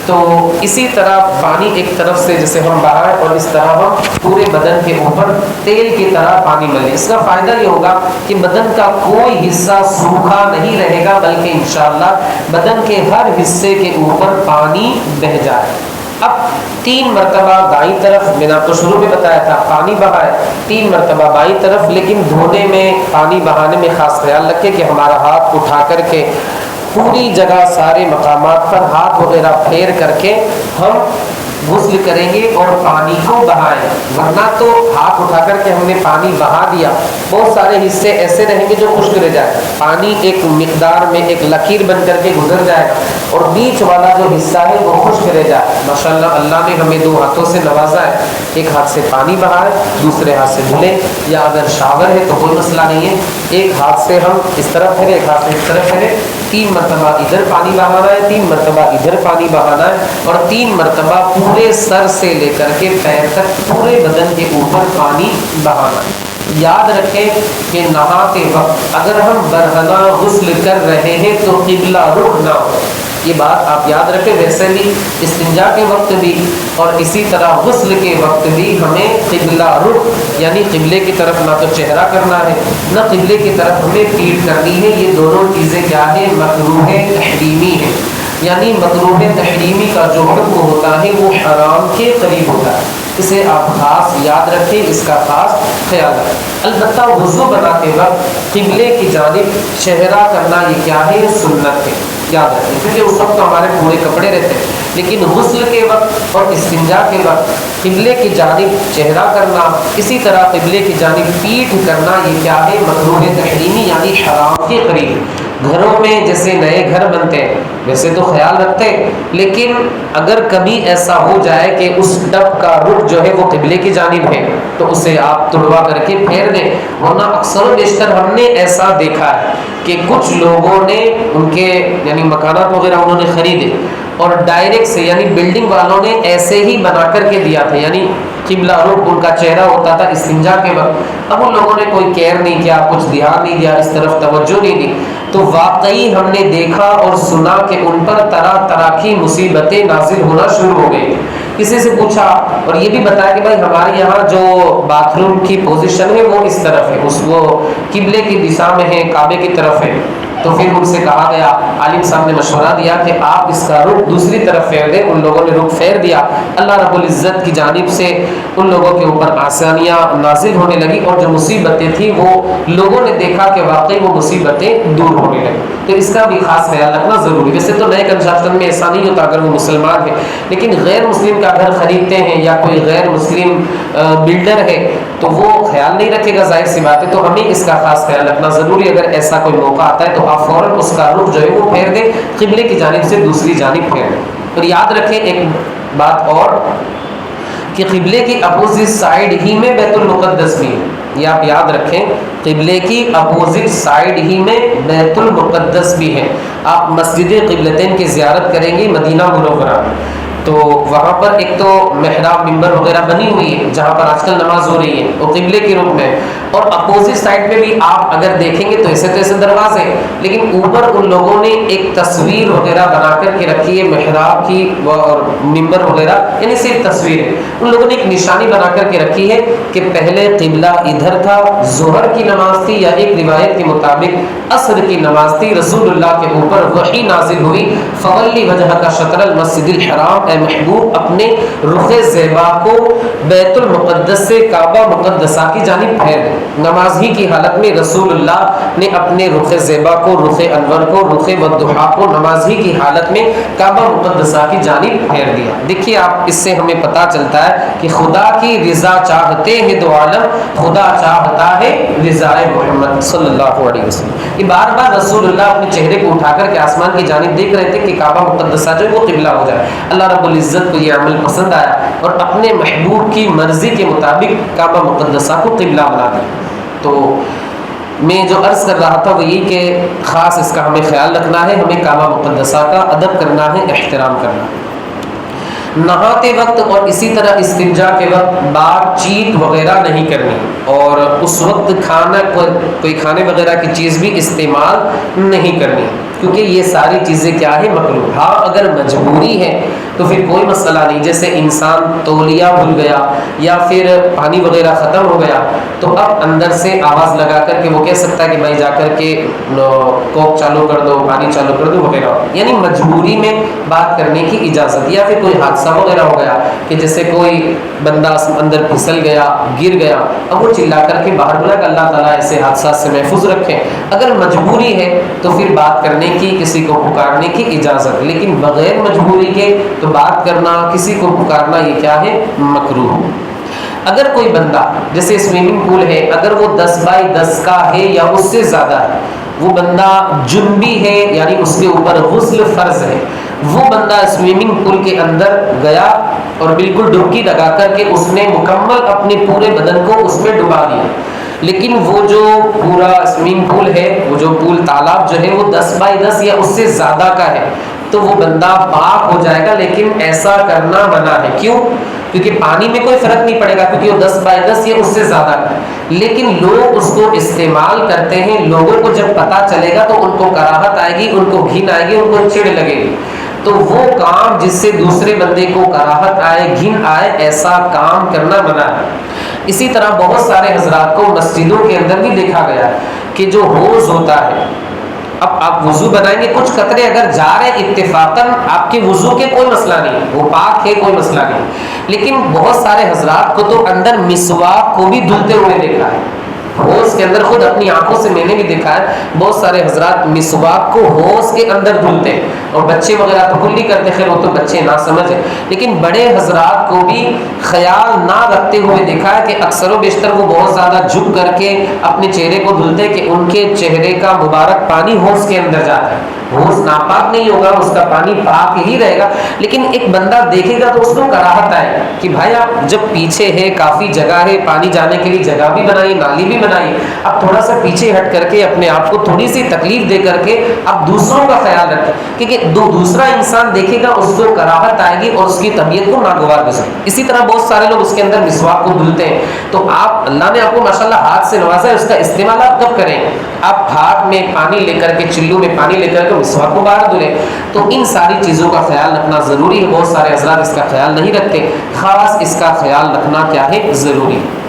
Speaker 1: تو اسی طرح پانی ایک طرف سے جیسے ہم بہائیں اور اس طرح ہم پورے بدن کے اوپر تیل کی طرح پانی ملیں۔ اس کا فائدہ یہ ہوگا کہ بدن کا کوئی حصہ سوکھا نہیں رہے گا، بلکہ انشاءاللہ بدن کے ہر حصے کے اوپر پانی بہہ جائے۔ اب 3 مرتبہ دائیں طرف، میں نے آپ کو شروع میں بتایا تھا پانی بہائے 3 مرتبہ بائیں طرف، لیکن دھونے میں پانی بہانے میں خاص خیال رکھیں کہ ہمارا ہاتھ اٹھا کر کے پوری جگہ سارے مقامات پر ہاتھ وغیرہ پھیر کر کے ہم غسل کریں گے اور پانی کو بہائیں، ورنہ تو ہاتھ اٹھا کر کے ہم نے پانی بہا دیا، بہت سارے حصے ایسے رہیں گے جو خشک رہ جائے، پانی ایک مقدار میں ایک لکیر بن کر کے گزر جائے اور بیچ والا جو حصہ ہے وہ خشک رہ جائے۔ ماشاءاللہ اللہ نے ہمیں 2 ہاتھوں سے نوازا ہے، ایک ہاتھ سے پانی بہائے، دوسرے ہاتھ سے دھلیں، یا اگر شاور ہے تو کوئی مسئلہ نہیں ہے، ایک ہاتھ سے ہم اس طرف پھیرے، ایک ہاتھ سے اس طرف پھیرے، 3 مرتبہ ادھر پانی بہانا ہے، 3 مرتبہ ادھر پانی بہانا ہے، اور 3 مرتبہ پورے سر سے لے کر کے پیر تک پورے بدن کے اوپر پانی بہانا ہے۔ یاد رکھیں کہ نہاتے وقت اگر ہم برہنہ غسل کر رہے ہیں تو قبلہ رخ نہ ہو، یہ بات آپ یاد رکھیں۔ ویسے بھی استنجا کے وقت بھی اور اسی طرح غسل کے وقت بھی ہمیں قبلہ رخ یعنی قبلے کی طرف نہ تو چہرہ کرنا ہے نہ قبلے کی طرف ہمیں پیٹھ کرنی ہے، یہ دونوں چیزیں کیا ہے؟ مکروہ تحریمی ہے، یعنی مکروہ تحریمی کا جو حکم ہوتا ہے وہ حرام کے قریب ہوتا ہے، اسے آپ خاص یاد رکھیں، اس کا خاص خیال رکھیں۔ البتہ وضو بناتے وقت قبلے کی جانب چہرہ کرنا یہ کیا ہے؟ سنت ہے، یاد رکھیں، کیونکہ اس وقت تو ہمارے پورے کپڑے رہتے ہیں، لیکن غسل کے وقت اور استنجا کے وقت قبلے کی جانب چہرہ کرنا، اسی طرح قبلے کی جانب پیٹھ کرنا یہ کیا ہے؟ مکروہ تحریمی یعنی حرام کے قریب۔ گھروں میں جیسے نئے گھر بنتے ہیں ویسے تو خیال رکھتے ہیں، لیکن اگر کبھی ایسا ہو جائے کہ اس ٹب کا رخ جو ہے وہ قبلے کی جانب ہے تو اسے آپ تڑوا کر کے پھیر دیں، ورنہ اکثر و بیشتر ہم نے ایسا دیکھا ہے کہ کچھ لوگوں نے ان کے یعنی مکانات وغیرہ انہوں نے خریدے اور ڈائریکٹ سے یعنی بلڈنگ والوں نے ایسے ہی بنا کر کے دیا تھا، یعنی قبلہ رخ ان کا چہرہ ہوتا تھا استنجا کے وقت، اب ان لوگوں نے کوئی کیئر نہیں کیا، کچھ دھیان نہیں دیا، اس طرف توجہ نہیں دی، تو واقعی ہم نے دیکھا اور سنا کہ ان پر طرح طرح کی مصیبتیں نازل ہونا شروع ہو گئی۔ کسی سے پوچھا اور یہ بھی بتایا کہ بھائی ہمارے یہاں جو باتھ روم کی پوزیشن ہے وہ اس طرف ہے، وہ قبلے کی دشا میں ہے، کعبے کی طرف ہے، تو پھر ان سے کہا گیا، عالم صاحب نے مشورہ دیا کہ آپ اس کا رخ دوسری طرف پھیر دیں، ان لوگوں نے رخ پھیر دیا، اللہ رب العزت کی جانب سے ان لوگوں کے اوپر آسانیاں نازل ہونے لگی اور جو مصیبتیں تھیں وہ لوگوں نے دیکھا کہ واقعی وہ مصیبتیں دور ہونے لگی، تو اس کا بھی خاص خیال رکھنا ضروری۔ ویسے تو نئے کنسٹرکشن میں ایسا نہیں ہوتا اگر وہ مسلمان ہے، لیکن غیر مسلم کا گھر خریدتے ہیں یا کوئی غیر مسلم بلڈر ہے تو وہ خیال نہیں رکھے گا، ظاہر سی بات ہے، تو ہمیں اس کا خاص خیال رکھنا ضروری۔ اگر ایسا کوئی موقع آتا ہے تو آپ فوراً اس کا رخ جو ہے وہ پھیر دیں، قبلے کی جانب سے دوسری جانب پھیر دیں۔ اور یاد رکھیں ایک بات اور کہ قبلے کی اپوزٹ سائیڈ ہی میں بیت المقدس بھی ہے، یہ آپ یاد رکھیں، قبلے کی اپوزٹ سائیڈ ہی میں بیت المقدس بھی ہے۔ آپ مسجد قبلتین کی زیارت کریں گے مدینہ منورہ تو وہاں پر ایک تو محراب منبر وغیرہ بنی ہوئی ہے جہاں پر آج کل نماز ہو رہی ہے، وہ قبلے کے رخ میں، اور اپوزٹ سائڈ پہ بھی آپ اگر دیکھیں گے تو ایسے تو ایسے دروازے، لیکن اوپر ان لوگوں نے ایک تصویر وغیرہ بنا کر کے رکھی ہے محراب کی اور منبر وغیرہ، یعنی صرف تصویر ہے، ان لوگوں نے ایک نشانی بنا کر کے رکھی ہے کہ پہلے قبلہ ادھر تھا، ظہر کی نماز تھی یا ایک روایت کے مطابق عصر کی نماز تھی، رسول اللہ کے اوپر وحی نازل ہوئی، فولی وجہ کا شطر المسجد الحرام، محبوب اپنے رخ زیبا کو بیت المقدس سے کعبہ مقدسہ کی جانب پھیر دیں۔ نماز ہی کی حالت میں رسول اللہ نے اپنے رخ زیبا کو، رخ انور کو، رخ والضحیٰ کو نماز ہی کی حالت میں کعبہ مقدسہ کی جانب پھیر دیا۔ دیکھیے آپ اس سے ہمیں پتہ چلتا ہے کہ خدا کی رضا چاہتے ہیں دو عالم، خدا چاہتا ہے رضا محمد صلی اللہ علیہ وسلم۔ یہ بار بار رسول اللہ اپنے چہرے کو اٹھا کر کے آسمان کی جانب دیکھ رہے تھے کہ کعبہ مقدسہ جو ہے وہ قبلہ ہو جائے۔ اللہ رب رب العزت کو یہ عمل پسند آیا اور اپنے محبوب کی مرضی کے مطابق کعبہ مقدسہ کو قبلہ بنا دیا. تو میں جو عرض کر رہا تھا وہ یہ کہ خاص اس کا ہمیں خیال رکھنا ہے، ہمیں کعبہ مقدسہ کا ادب کرنا ہے، احترام کرنا ہے. نہاتے وقت اور اسی طرح استنجا کے وقت بات چیت وغیرہ نہیں کرنی، اور اس وقت کوئی کھانے وغیرہ کی چیز بھی استعمال نہیں کرنی، کیونکہ یہ ساری چیزیں کیا ہے؟ مکروہ. ہاں اگر مجبوری ہے تو پھر کوئی مسئلہ نہیں، جیسے انسان تولیہ بھول گیا یا پھر پانی وغیرہ ختم ہو گیا تو اب اندر سے آواز لگا کر کے وہ کہہ سکتا ہے کہ بھائی جا کر کے کوک چالو کر دو، پانی چالو کر دو وغیرہ، یعنی مجبوری میں بات کرنے کی اجازت. یا پھر کوئی حادثہ وغیرہ ہو گیا کہ جیسے کوئی بندہ اندر پھسل گیا، گر گیا، اب وہ چلا کر کے باہر بولا کہ اللہ تعالیٰ ایسے حادثات سے محفوظ رکھیں. اگر مجبوری ہے تو پھر بات کرنے کی، کسی کو پکارنے کی اجازت، لیکن بغیر مجبوری کے تو بات کرنا، کسی کو پکارنا، یہ کیا ہے؟ مکروہ. اگر کوئی بندہ جیسے سوئمنگ پول ہے، اگر وہ 10x10 کا ہے یا اس سے زیادہ ہے، وہ بندہ جنبی ہے یعنی اس کے اوپر غسل فرض ہے، وہ بندہ سوئمنگ پول کے اندر گیا اور بالکل ڈبکی لگا کر کے اس نے مکمل اپنے پورے بدن کو اس میں ڈبا دیا، لیکن وہ جو پورا سوئمنگ پول ہے، وہ جو پول تالاب جو ہے وہ 10x10 یا اس سے زیادہ کا ہے، تو وہ بندہ پاک ہو جائے گا، لیکن ایسا کرنا منع ہے. کیوں؟ کیونکہ پانی میں کوئی فرق نہیں پڑے گا، کیونکہ وہ 10x10 یا اس سے زیادہ کا ہے، لیکن لوگ اس کو استعمال کرتے ہیں. لوگوں کو جب پتہ چلے گا تو ان کو کراہت آئے گی، ان کو گھن آئے گی، ان کو چڑ لگے گی. تو وہ کام جس سے دوسرے بندے کو کراہت آئے، گھن آئے، ایسا کام کرنا منع ہے. اسی طرح بہت سارے حضرات کو مسجدوں کے اندر بھی دیکھا گیا ہے کہ جو حوض ہوتا ہے، اب آپ وضو بنائیں گے، کچھ قطرے اگر جا رہے اتفاقاً آپ کے وضو کے کوئی مسئلہ نہیں، وہ پاک ہے، کوئی مسئلہ نہیں، لیکن بہت سارے حضرات کو تو اندر مسواک کو بھی دھلتے ہوئے دیکھا ہے. حوض کے اندر خود اپنی آنکھوں سے میں نے بھی دیکھا ہے، بہت سارے حضرات مسواک کو حوض کے اندر دھلتے ہیں، اور بچے وغیرہ تو کلی کرتے، خیر وہ تو بچے نہ سمجھ ہیں، لیکن بڑے حضرات کو بھی خیال نہ رکھتے ہوئے دیکھا ہے کہ اکثر و بیشتر وہ بہت زیادہ جھک کر کے اپنے چہرے کو دھلتے کہ ان کے چہرے کا مبارک پانی حوض کے اندر جاتا ہے. حوض ناپاک نہیں ہوگا، اس کا پانی پاک ہی رہے گا، لیکن ایک بندہ دیکھے گا تو اس کو کراہت آئے کہ بھائی آپ جب پیچھے ہے، کافی جگہ ہے، پانی جانے کے لیے جگہ بھی بنائی، نالی بھی بنائی، اب تھوڑا سا پیچھے ہٹ کر کے اپنے آپ کو تھوڑی سی تکلیف دے کر کے اب دوسروں کا خیال رکھیں، کیونکہ دوسرا انسان دیکھے گا اس کو کراہت آئے گی اور اس کی طبیعت کو ناگوار گزرے. اسی طرح بہت سارے لوگ اس کے اندر مسواک کو دھلتے ہیں، تو آپ اللہ نے آپ کو ماشاءاللہ ہاتھ سے نوازا ہے، اس کا استعمال آپ کب کریں؟ آپ ہاتھ میں پانی لے کر کے، چلو میں پانی لے کر کے مسواک کو باہر دھلیں. تو ان ساری چیزوں کا خیال رکھنا ضروری ہے. بہت سارے حضرات اس کا خیال نہیں رکھتے، خاص اس کا خیال رکھنا کیا ہے؟ ضروری ہے.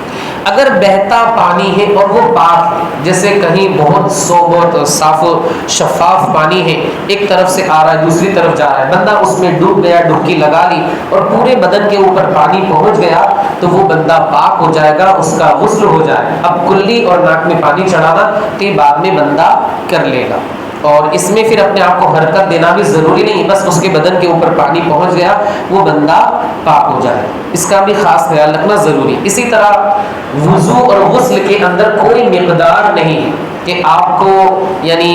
Speaker 1: اگر بہتا پانی ہے اور وہ پاک ہے، جیسے کہیں بہت صاف و شفاف پانی ہے، ایک طرف سے آ رہا ہے دوسری طرف جا رہا ہے، بندہ اس میں ڈوب گیا، ڈبکی لگا لی اور پورے بدن کے اوپر پانی پہنچ گیا، تو وہ بندہ پاک ہو جائے گا، اس کا غسل ہو جائے. اب کلی اور ناک میں پانی چڑھانا تو یہ بعد میں بندہ کر لے گا، اور اس میں پھر اپنے آپ کو حرکت دینا بھی ضروری نہیں، بس اس کے بدن کے اوپر پانی پہنچ گیا وہ بندہ پاک ہو جائے. اس کا بھی خاص خیال رکھنا ضروری. اسی طرح وضو اور غسل کے اندر کوئی مقدار نہیں کہ آپ کو یعنی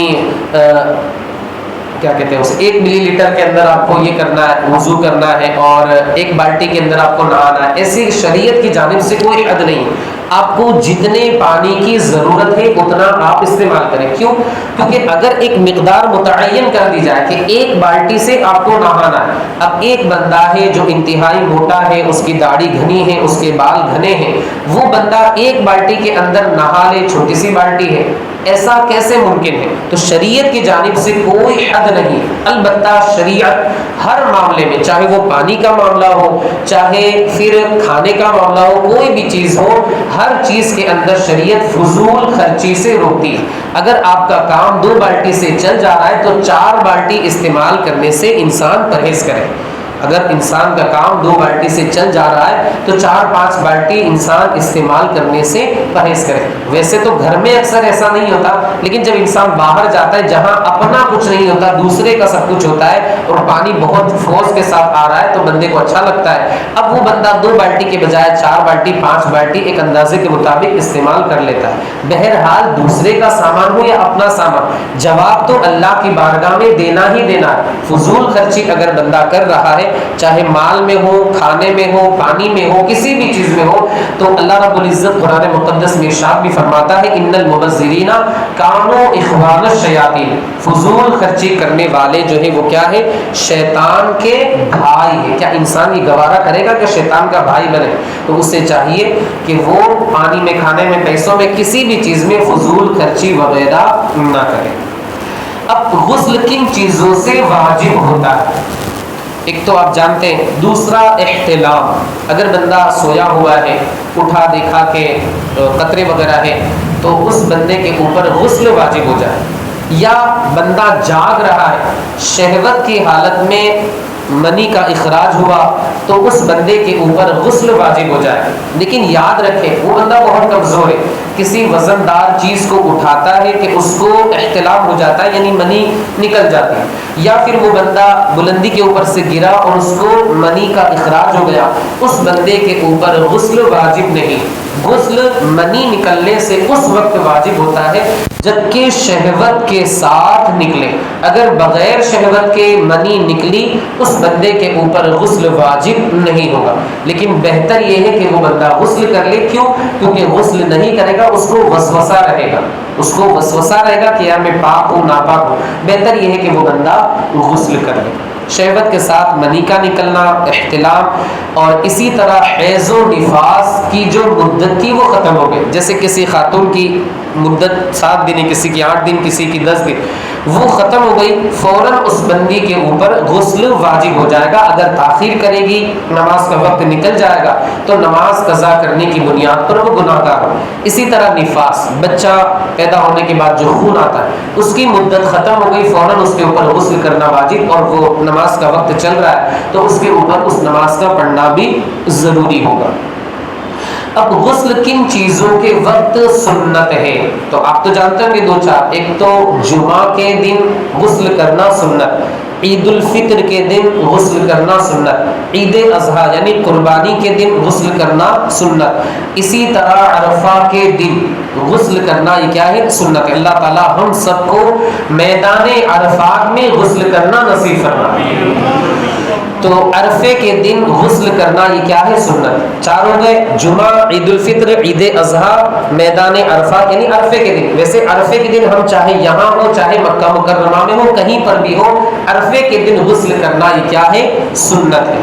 Speaker 1: کیا کہتے ہیں اسے 1 ملی لیٹر کے اندر آپ کو یہ کرنا ہے، وضو کرنا ہے، اور 1 بالٹی کے اندر آپ کو نہانا ہے. ایسی شریعت کی جانب سے کوئی حد نہیں. آپ کو جتنے پانی کی ضرورت ہے اتنا آپ استعمال کریں. کیوں؟ کیونکہ اگر ایک مقدار متعین کر دی جائے کہ 1 بالٹی سے آپ کو نہانا ہے، اب ایک بندہ ہے جو انتہائی موٹا ہے، اس کی داڑھی گھنی ہے، اس کے بال گھنے ہیں، وہ بندہ 1 بالٹی کے اندر نہا لے، چھوٹی سی بالٹی ہے، ایسا کیسے ممکن ہے؟ تو شریعت کی جانب سے کوئی حد نہیں. البتہ شریعت ہر معاملے میں، چاہے وہ پانی کا معاملہ ہو، چاہے پھر کھانے کا معاملہ ہو، کوئی بھی چیز ہو، ہر چیز کے اندر شریعت فضول خرچی سے روکتی ہے. اگر آپ کا کام 2 بالٹی سے چل جا رہا ہے تو 4 بالٹی استعمال کرنے سے انسان پرہیز کرے. اگر انسان کا کام 2 بالٹی سے چل جا رہا ہے تو 4-5 بالٹی انسان استعمال کرنے سے پرہیز کرے. ویسے تو گھر میں اکثر ایسا نہیں ہوتا، لیکن جب انسان باہر جاتا ہے جہاں اپنا کچھ نہیں ہوتا، دوسرے کا سب کچھ ہوتا ہے، اور پانی بہت فورس کے ساتھ آ رہا ہے تو بندے کو اچھا لگتا ہے. اب وہ بندہ 2 بالٹی کے بجائے 4 بالٹی 5 بالٹی ایک اندازے کے مطابق استعمال کر لیتا ہے. بہرحال دوسرے کا سامان ہو یا اپنا سامان، جواب تو اللہ کی بارگاہ میں دینا ہی دینا ہے. فضول خرچی اگر بندہ کر رہا ہے چاہے مال میں ہو، کھانے میں ہو، پانی میں ہو، کسی بھی چیز میں ہو، تو اللہ رب العزت قرآن مقدس میں ارشاد بھی فرماتا ہے ان المبذرین کانوا اخوان الشیاطین، فضول خرچی کرنے والے جو ہے وہ کیا ہے؟ شیطان کے بھائی ہے۔ کیا انسان یہ گوارا کرے گا کہ شیطان کا بھائی بنے؟ تو اسے چاہیے کہ وہ پانی میں، کھانے میں، پیسوں میں، کسی بھی چیز میں فضول خرچی وغیرہ نہ کرے۔ اب غسل کن چیزوں سے واجب ہوتا ہے؟ ایک تو آپ جانتے ہیں، دوسرا احتلام، اگر بندہ سویا ہوا ہے، اٹھا دیکھا کہ قطرے وغیرہ ہے تو اس بندے کے اوپر غسل واجب ہو جائے، یا بندہ جاگ رہا ہے، شہوت کی حالت میں منی کا اخراج ہوا تو اس بندے کے اوپر غسل واجب ہو جائے۔ لیکن یاد رکھیں وہ بندہ بہت کمزور ہے، کسی وزن دار چیز کو اٹھاتا ہے کہ اس کو احتلام ہو جاتا ہے، یعنی منی نکل جاتی ہے، یا پھر وہ بندہ بلندی کے اوپر سے گرا اور اس کو منی کا اخراج ہو گیا، اس بندے کے اوپر غسل واجب نہیں۔ غسل منی نکلنے سے اس وقت واجب ہوتا ہے جبکہ شہوت کے ساتھ نکلے۔ اگر بغیر شہوت کے منی نکلی اس بندے کے اوپر غسل واجب نہیں ہوگا، لیکن بہتر یہ ہے کہ وہ بندہ غسل کر لے۔ کیوں؟ کیونکہ غسل نہیں کرے گا اس کو وسوسہ رہے گا، اس کو وسوسہ رہے گا کہ یار میں پاک ہوں ناپاک ہوں۔ بہتر یہ ہے کہ وہ بندہ غسل کر لے۔ شہوت کے ساتھ منی کا نکلنا، احتلام، اور اسی طرح حیض و نفاس کی جو مدت تھی وہ ختم ہو گئی۔ جیسے کسی خاتون کی مدت 7 دن، کسی کی 8 دن، کسی کی 10 دن، وہ ختم ہو گئی، فوراً اس بندی کے اوپر غسل واجب ہو جائے گا۔ اگر تاخیر کرے گی، نماز کا وقت نکل جائے گا تو نماز قضا کرنے کی بنیاد پر وہ گناہ گار ہو۔ اسی طرح نفاس، بچہ پیدا ہونے کے بعد جو خون آتا ہے اس کی مدت ختم ہو گئی، فوراً اس کے اوپر غسل کرنا واجب، اور وہ نماز کا وقت چل رہا ہے تو اس کے اوپر اس نماز کا پڑھنا بھی ضروری ہوگا۔ اب غسل کن چیزوں کے وقت سنت ہے؟ تو آپ تو جانتے ہوں گے 2-4۔ ایک تو جمعہ کے دن غسل کرنا سنت، عید الفطر کے دن غسل کرنا سنت، عید اضحیٰ یعنی قربانی کے دن غسل کرنا سنت، اسی طرح عرفہ کے دن غسل کرنا یہ کیا ہے؟ سنت ہے۔ اللہ تعالی ہم سب کو میدان عرفات میں غسل کرنا نصیب فرمائے۔ تو عرفے کے دن غسل کرنا یہ کیا ہے؟ سنت۔ 4 ہو گئے، جمعہ، عید الفطر، عید اضحیٰ، میدان عرفات یعنی عرفے کے دن۔ ویسے عرفے کے دن ہم چاہے یہاں ہو چاہے مکہ مکرمہ میں ہو، کہیں پر بھی ہو، عرفے کے دن غسل کرنا یہ کیا ہے؟ سنت ہے۔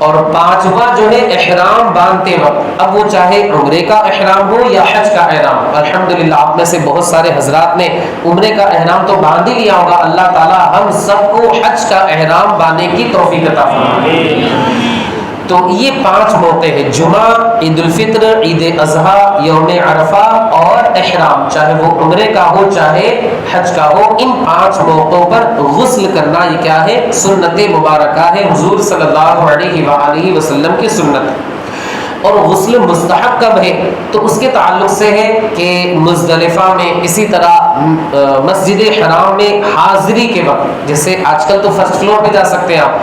Speaker 1: اور 5واں جو ہے احرام باندھتے وقت، اب وہ چاہے عمرے کا احرام ہو یا حج کا احرام۔ الحمدللہ آپ میں سے بہت سارے حضرات نے عمرے کا احرام تو باندھ ہی لیا ہوگا، اللہ تعالی ہم سب کو حج کا احرام باندھنے کی توفیق عطا فرمائے۔ تو یہ 5 موقع ہیں، جمعہ، عید الفطر، عید اضحیٰ، یوم عرفہ اور احرام، چاہے وہ عمرے کا ہو چاہے حج کا ہو، ان 5 موقعوں پر غسل کرنا یہ کیا ہے؟ سنت مبارکہ ہے، حضور صلی اللہ علیہ وآلہ وسلم کی سنت ہے۔ اور غسل مستحب کب ہے؟ تو اس کے تعلق سے ہے کہ مزدلفہ میں، اسی طرح مسجد حرام میں حاضری کے وقت، جیسے آج کل تو فرسٹ فلور پہ جا سکتے ہیں آپ،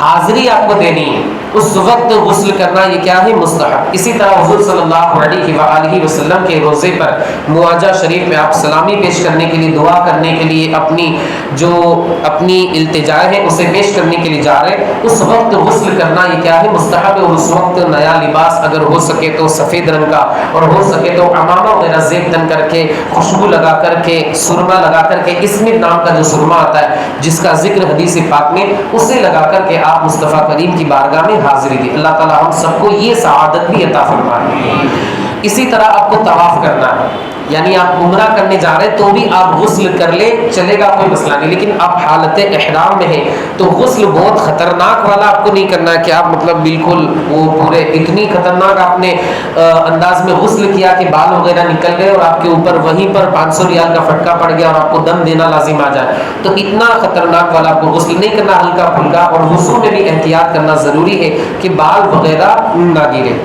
Speaker 1: حاضری آپ کو دینی ہے، اس وقت غسل کرنا یہ کیا ہے؟ مستحب۔ اسی طرح حضور صلی اللہ علیہ وآلہ وسلم کے روضے پر مواجہ شریف میں آپ سلامی پیش کرنے کے لیے، دعا کرنے کے لیے، اپنی التجائے ہے اسے پیش کرنے کے لیے جا رہے ہیں، اس وقت غسل کرنا یہ کیا ہے؟ مستحب ہے۔ اور اس وقت نیا لباس اگر ہو سکے تو سفید رنگ کا، اور ہو سکے تو عمامہ وغیرہ زیب تن کر کے، خوشبو لگا کر کے، سرما لگا کر کے، اسمت نام کا جو سرما آتا ہے جس کا ذکر حدیث پاک میں، اسے لگا کر کے آپ مصطفیٰ کریم کی بارگاہ میں حاضری دی۔ اللہ تعالی ہم سب کو یہ سعادت بھی عطا فرمائے۔ اسی طرح آپ کو طواف کرنا ہے، یعنی آپ عمرہ کرنے جا رہے ہیں تو بھی آپ غسل کر لیں، چلے گا، کوئی مسئلہ نہیں، لیکن آپ حالت احرام میں ہیں تو غسل بہت خطرناک والا آپ کو نہیں کرنا ہے کہ آپ مطلب بالکل وہ پورے اتنی خطرناک آپ نے انداز میں غسل کیا کہ بال وغیرہ نکل گئے اور آپ کے اوپر وہیں پر 500 ریال کا پھٹکا پڑ گیا اور آپ کو دم دینا لازم آ جائے، تو اتنا خطرناک والا آپ کو غسل نہیں کرنا، ہلکا پھلکا۔ اور وضو میں بھی احتیاط کرنا ضروری ہے کہ بال وغیرہ نہ گرے۔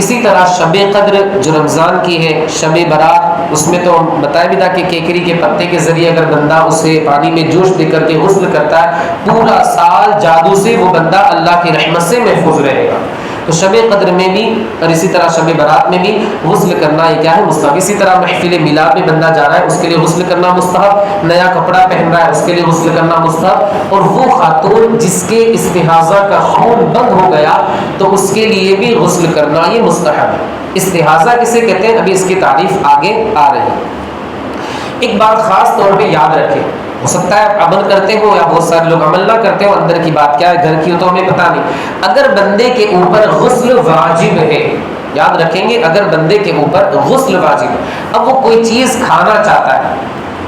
Speaker 1: اسی طرح شب قدر جو رمضان کی ہے، شب برات، اس میں تو بتایا بھی تھا کہ کیکری کے پتے کے ذریعے اگر بندہ اسے پانی میں جوش دے کر کے غسل کرتا ہے، پورا سال جادو سے وہ بندہ اللہ کی رحمت سے محفوظ رہے گا۔ تو شب قدر میں بھی اور اسی طرح شب برات میں بھی غسل کرنا یہ کیا ہے؟ مستحب۔ اسی طرح محفل میلاد میں بندہ جا رہا ہے اس کے لیے غسل کرنا مستحب، نیا کپڑا پہن رہا ہے اس کے لیے غسل کرنا مستحب، اور وہ خاتون جس کے استحاضہ کا خون بند ہو گیا تو اس کے لیے بھی غسل کرنا یہ مستحب ہے۔ استحاضہ کسے کہتے ہیں؟ ابھی اس کی تعریف آگے آ رہی ہے۔ ایک بات خاص طور پہ یاد رکھیں، ہو سکتا ہے آپ عمل کرتے ہو یا بہت سارے لوگ عمل نہ کرتے ہو، اندر کی بات کیا ہے گھر کی ہو تو ہمیں پتہ نہیں۔ اگر بندے کے اوپر غسل واجب ہے، یاد رکھیں گے، اگر بندے کے اوپر غسل واجب ہے، اب وہ کوئی چیز کھانا چاہتا ہے،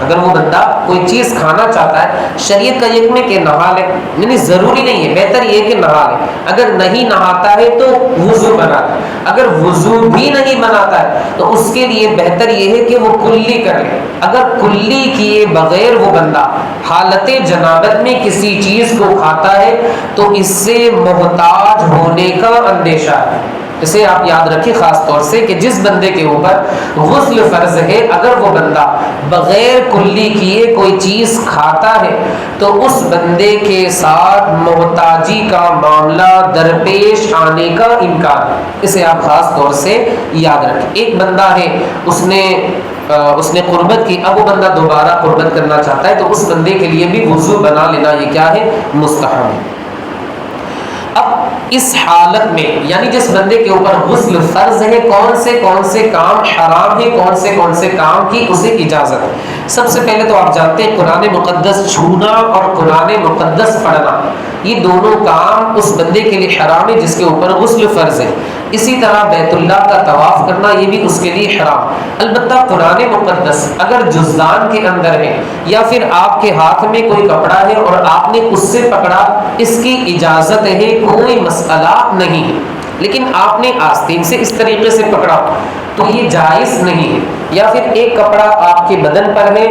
Speaker 1: اگر وہ بندہ کوئی چیز کھانا چاہتا ہے، شریعت کا حکم ہے کہ نہا لے، یعنی ضروری نہیں ہے، بہتر یہ ہے کہ نہا لے۔ اگر نہیں نہاتا ہے تو وضو بنا لے، اگر وضو بھی نہیں بناتا ہے تو اس کے لیے بہتر یہ ہے کہ وہ کلی کر لے۔ اگر کلی کیے بغیر وہ بندہ حالت جنابت میں کسی چیز کو کھاتا ہے تو اس سے محتاج ہونے کا اندیشہ ہے۔ اسے آپ یاد رکھیں خاص طور سے کہ جس بندے کے اوپر غسل فرض ہے، اگر وہ بندہ بغیر کلی کیے کوئی چیز کھاتا ہے تو اس بندے کے ساتھ محتاجی کا معاملہ درپیش آنے کا امکان ہے۔ اسے آپ خاص طور سے یاد رکھیں۔ ایک بندہ ہے اس نے قربت کی، اب وہ بندہ دوبارہ قربت کرنا چاہتا ہے تو اس بندے کے لیے بھی وضو بنا لینا یہ کیا ہے؟ مستحب ہے۔ اب اس حالت میں یعنی جس بندے کے اوپر غسل فرض ہے، کون سے کام حرام ہے، کون سے کام کی اسے اجازت ہے۔ سب سے پہلے تو آپ جانتے ہیں قرآن مقدس چھونا اور قرآن مقدس پڑھنا، یہ دونوں کام اس بندے کے لیے حرام ہے جس کے اوپر غسل فرض ہے۔ اسی طرح بیت اللہ کا طواف کرنا یہ بھی اس کے لیے حرام۔ البتہ قرآن مقدس اگر جزدان کے اندر ہے یا پھر آپ کے ہاتھ میں کوئی کپڑا ہے اور آپ نے اس سے پکڑا، اس کی اجازت ہے، کوئی مسئلہ نہیں ہے، لیکن آپ نے آستین سے اس طریقے سے پکڑا تو یہ جائز نہیں ہے۔ یا پھر ایک کپڑا آپ کے بدن پر ہے،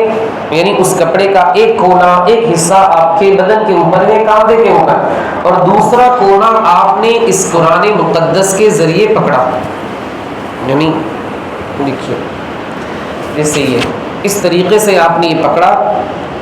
Speaker 1: یعنی اس کپڑے کا ایک کونا، ایک حصہ آپ کے بدن کے اوپر ہے، کاندھے کے اوپر، اور دوسرا کونا آپ نے اس قرآن مقدس کے ذریعے پکڑا، یعنی دیکھیے جیسے یہ اس طریقے سے آپ نے یہ پکڑا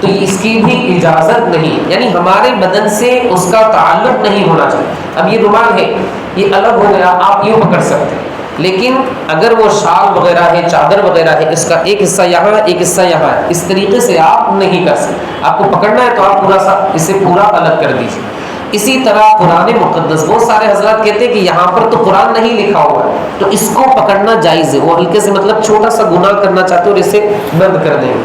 Speaker 1: تو اس کی بھی اجازت نہیں، یعنی ہمارے بدن سے اس کا تعلق نہیں ہونا چاہیے۔ اب یہ رومال ہے، یہ الگ ہو گیا، آپ یوں پکڑ سکتے ہیں، لیکن اگر وہ شال وغیرہ ہے، چادر وغیرہ ہے، اس کا ایک حصہ یہاں ہے ایک حصہ یہاں ہے، اس طریقے سے آپ نہیں کر سکتے۔ آپ کو پکڑنا ہے تو آپ پورا سا اسے پورا الگ کر دیجیے۔ اسی طرح قرآن مقدس، بہت سارے حضرات کہتے ہیں کہ یہاں پر تو قرآن نہیں لکھا ہوا ہے تو اس کو پکڑنا جائز ہے، وہ ہلکے سے مطلب چھوٹا سا گناہ کرنا چاہتے اور اسے بند کر دیں گے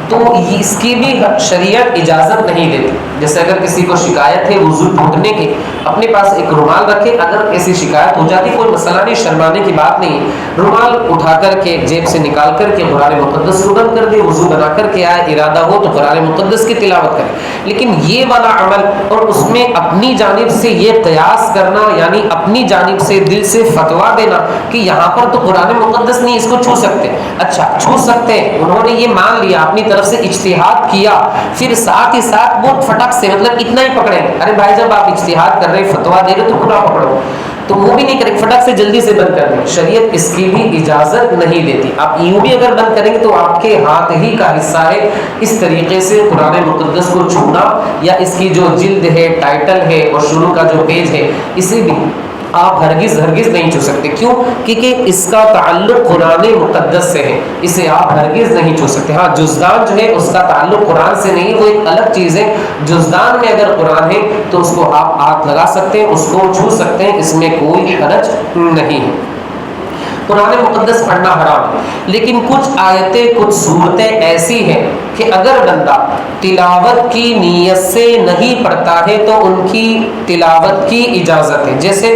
Speaker 1: تو اس کی بھی شریعت اجازت نہیں دیتی۔ جیسے اگر کسی کو شکایت ہے وضو ٹوٹنے کی، اپنے پاس ایک رومال رکھے، اگر ایسی شکایت ہو جاتی کوئی مسئلہ نہیں، شرمانے کی بات نہیں، رومال اٹھا کر کے جیب سے نکال کر کے قرآن مقدس کو بند کر دے، وضو بنا کر کے آئے، ارادہ ہو تو قرآن مقدس کی تلاوت کرے۔ لیکن یہ والا عمل اور اس میں اپنی جانب سے یہ قیاس کرنا، یعنی اپنی جانب سے دل سے فتویٰ دینا کہ یہاں پر تو قرآن مقدس نہیں، اس کو چھو سکتے، اچھا چھو سکتے ہیں، انہوں نے یہ مان لیا، اپنی طرف سے اجتہاد کیا، پھر ساتھ ہی ساتھ وہ فٹک سے مطلب اتنا ہی پکڑیں گے۔ ارے بھائی جب آپ اجتہاد کر رہے ہیں، فتویٰ دے رہے تو پورا پکڑو، تو وہ بھی نہیں کریں، فٹک سے جلدی سے بند کر دیں، شریعت اس کی بھی اجازت نہیں دیتی۔ آپ یوں بھی اگر بند کریں گے تو آپ کے ہاتھ ہی کا حصہ ہے، اس طریقے سے قرآن مقدس کو چھونا یا اس کی جو جلد ہے، ٹائٹل ہے اور شروع کا جو پیج ہے، اسے بھی آپ ہرگز نہیں چھو سکتے۔ کیوں؟ کیونکہ اس کا تعلق قرآن مقدس سے ہے، اسے آپ ہرگز نہیں چھو سکتے۔ ہاں جزدان جو ہے اس کا تعلق قرآن سے نہیں، وہ ایک الگ چیز ہے۔ جزدان میں اگر قرآن ہے تو اس کو آپ ہاتھ لگا سکتے ہیں، اس کو چھو سکتے ہیں، اس میں کوئی حرج نہیں ہے۔ قرآن مقدس پڑھنا حرام ہے، لیکن کچھ آیتیں، کچھ صورتیں ایسی ہیں کہ اگر بندہ تلاوت کی نیت سے نہیں پڑھتا ہے تو ان کی تلاوت کی اجازت ہے۔ جیسے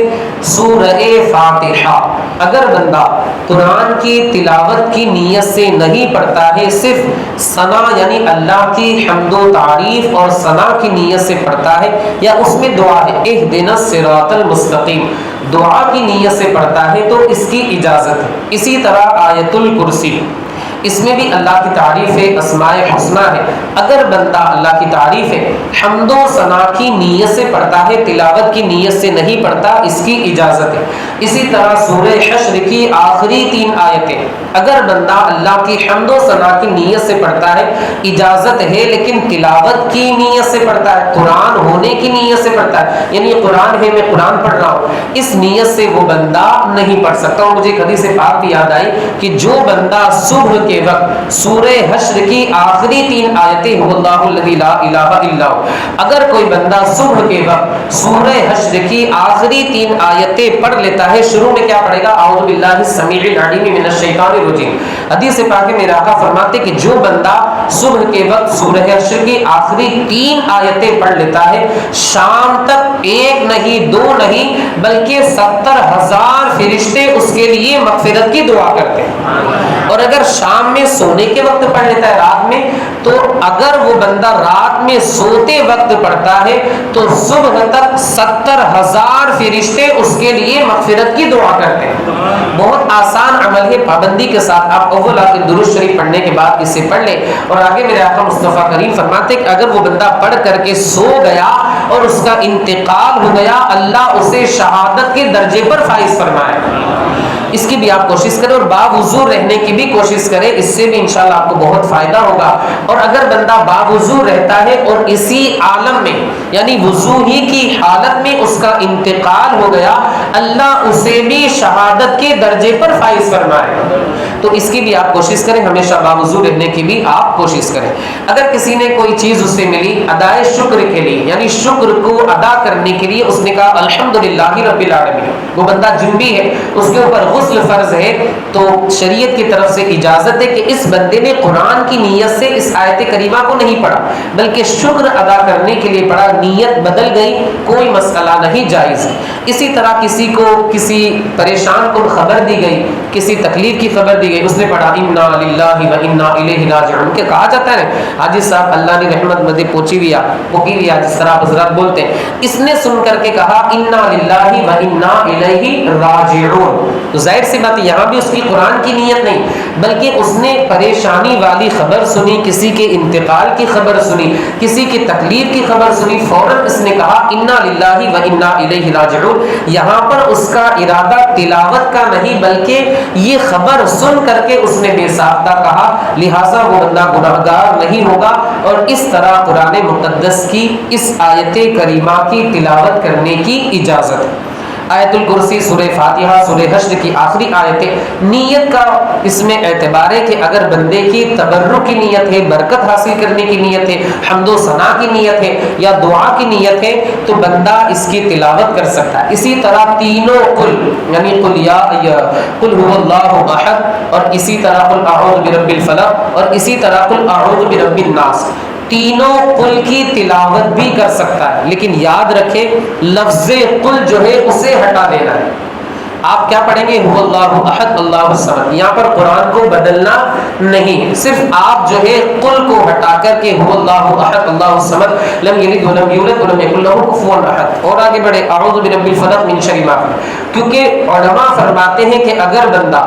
Speaker 1: سورہ فاتحہ، اگر بندہ قرآن کی تلاوت کی نیت سے نہیں پڑھتا ہے، صرف ثنا یعنی اللہ کی حمد و تعریف اور ثنا کی نیت سے پڑھتا ہے، یا اس میں دعا ہے اہدنا الصراط المستقیم، دعا کی نیت سے پڑھتا ہے تو اس کی اجازت ہے۔ اسی طرح آیت الکرسی، اس میں بھی اللہ کی تعریف ہے، اسماء حسنہ ہے۔ اگر بندہ اللہ کی تعریف ہے حمد و ثنا کی نیت سے پڑھتا ہے، تلاوت کی نیت سے نہیں پڑھتا، اس کی اجازت ہے۔ اسی طرح سورہ حشر کی آخری 3 آیتیں اگر بندہ اللہ کی حمد و ثنا کی نیت سے پڑھتا ہے اجازت ہے، لیکن تلاوت کی نیت سے پڑھتا ہے، قرآن ہونے کی نیت سے پڑھتا ہے، یعنی یہ قرآن ہے میں قرآن پڑھ رہا ہوں، اس نیت سے وہ بندہ نہیں پڑھ سکتا۔ اور مجھے ایک حدیث پاک بھی یاد آئی کہ جو بندہ صبح کے وقت سورہ حشر کی آخری 3 آیتیں هو اللہ الذی لا الہ الا ہو، اگر کوئی بندہ صبح کے وقت سورہ حشر کی آخری 3 آیتیں پڑھ لیتا ہے، شروع میں کیا پڑھے گا؟ اعوذ باللہ السمیع العلیم من الشیطان الرجیم۔ حدیث پاک میں میرے آقا فرماتے کہ جو بندہ صبح کے وقت سورہ حشر کی آخری 3 آیتیں پڑھ لیتا ہے، شام تک 1 نہیں 2 نہیں بلکہ 70,000 فرشتے اس کے لیے مغفرت کی دعا کرتے ہیں۔ اور اگر شام میں سونے کے وقت پڑھ لیتا ہے رات میں، تو اگر وہ بندہ رات میں سوتے وقت پڑھتا ہے تو صبح تک 70,000 فرشتے اس کے لیے مغفرت کی دعا کرتے ہیں۔ بہت آسان عمل ہے، پابندی کے ساتھ آپ اول درود شریف پڑھنے کے بعد اسے پڑھ لیں۔ اور آگے میرے آقا مصطفیٰ کریم فرماتے کہ اگر وہ بندہ پڑھ کر کے سو گیا اور اس کا انتقال ہو گیا، اللہ اسے شہادت کے درجے پر فائز فرمائے۔ اس کی بھی آپ کوشش کریں اور باوضو رہنے کی بھی کوشش کریں، اس سے بھی انشاءاللہ آپ کو بہت فائدہ ہوگا۔ اور اگر بندہ باوضو رہتا ہے اور اسی عالم میں یعنی وضو ہی کی حالت میں اس کا انتقال ہو گیا، اللہ اسے بھی شہادت کے درجے پر فائز فرمائے۔ تو اس کی بھی آپ کوشش کریں، ہمیشہ باوضو رہنے کی بھی آپ کوشش کریں۔ اگر کسی نے کوئی چیز اسے ملی ادائے شکر کے لیے، یعنی شکر کو ادا کرنے کے لیے اس نے کہا الحمدللہ رب العالمین، وہ بندہ جنبی ہے، اس کے اوپر غسل فرض ہے، تو شریعت کی طرف سے اجازت ہے کہ اس بندے نے قرآن کی نیت سے اس آیت کریمہ کو نہیں پڑھا بلکہ شکر ادا کرنے کے لیے پڑھا، نیت بدل گئی کوئی مسئلہ نہیں، جائز ہے۔ اسی طرح کسی کو کسی پریشان کو خبر دی گئی، کسی تکلیف کی خبر دی گئی، اس نے پڑھا انا للہ و انا الیہ راجعون، کہ کہا جاتا ہے حاجی صاحب اللہ نے رحمت مدی پہنچی ہوئی پکی ہوئی، جس طرح حضرات بولتے ہیں، اس نے سن کر کے کہا انا للہ و انا الیہ راجعون، تو ظاہر سی بات یہاں بھی اس کی قرآن کی نیت نہیں بلکہ اس نے پریشانی والی خبر سنی، کسی کے انتقال کی خبر سنی، کسی کی تکلیف کی خبر سنی، فوراً اس نے کہا انا للہ و انا الیہ راجعون۔ یہاں پر اس کا ارادہ تلاوت کا نہیں بلکہ یہ خبر سن کر کے اس نے بے ساختہ کہا، لہٰذا وہ بندہ گناہگار نہیں ہوگا۔ اور اس طرح قرآن مقدس کی اس آیت کریمہ کی تلاوت کرنے کی اجازت ہے۔ آیت الکرسی، سورہ فاتحہ، سورہ حشر کی آخری آیتیں، نیت کا اس میں اعتبار ہے کہ اگر بندے کی تبرک کی نیت ہے، برکت حاصل کرنے کی نیت ہے، حمد و ثنا کی نیت ہے یا دعا کی نیت ہے تو بندہ اس کی تلاوت کر سکتا ہے۔ اسی طرح تینوں قل یعنی قل هو اللہ احد، اور اسی طرح قل اعوذ برب الفلق، اور اسی طرح قل اعوذ برب الناس، تینوں قل کی تلاوت بھی کر سکتا ہے، لیکن یاد رکھے لفظ قل جو ہے اسے ہٹا دینا ہے۔ آپ کیا پڑھیں گے؟ هو اللہ احد اللہ الصمد، یہاں پر قرآن کو بدلنا نہیں، صرف آپ جو ہے قل کو ہٹا کر کے هو اللہ احد اللہ الصمد لم یلد ولم یولد ولم یکن له کفوا احد، اور آگے بڑھے اعوذ برب الفلق من شر ما خلق، کیونکہ علماء فرماتے ہیں کہ اگر بندہ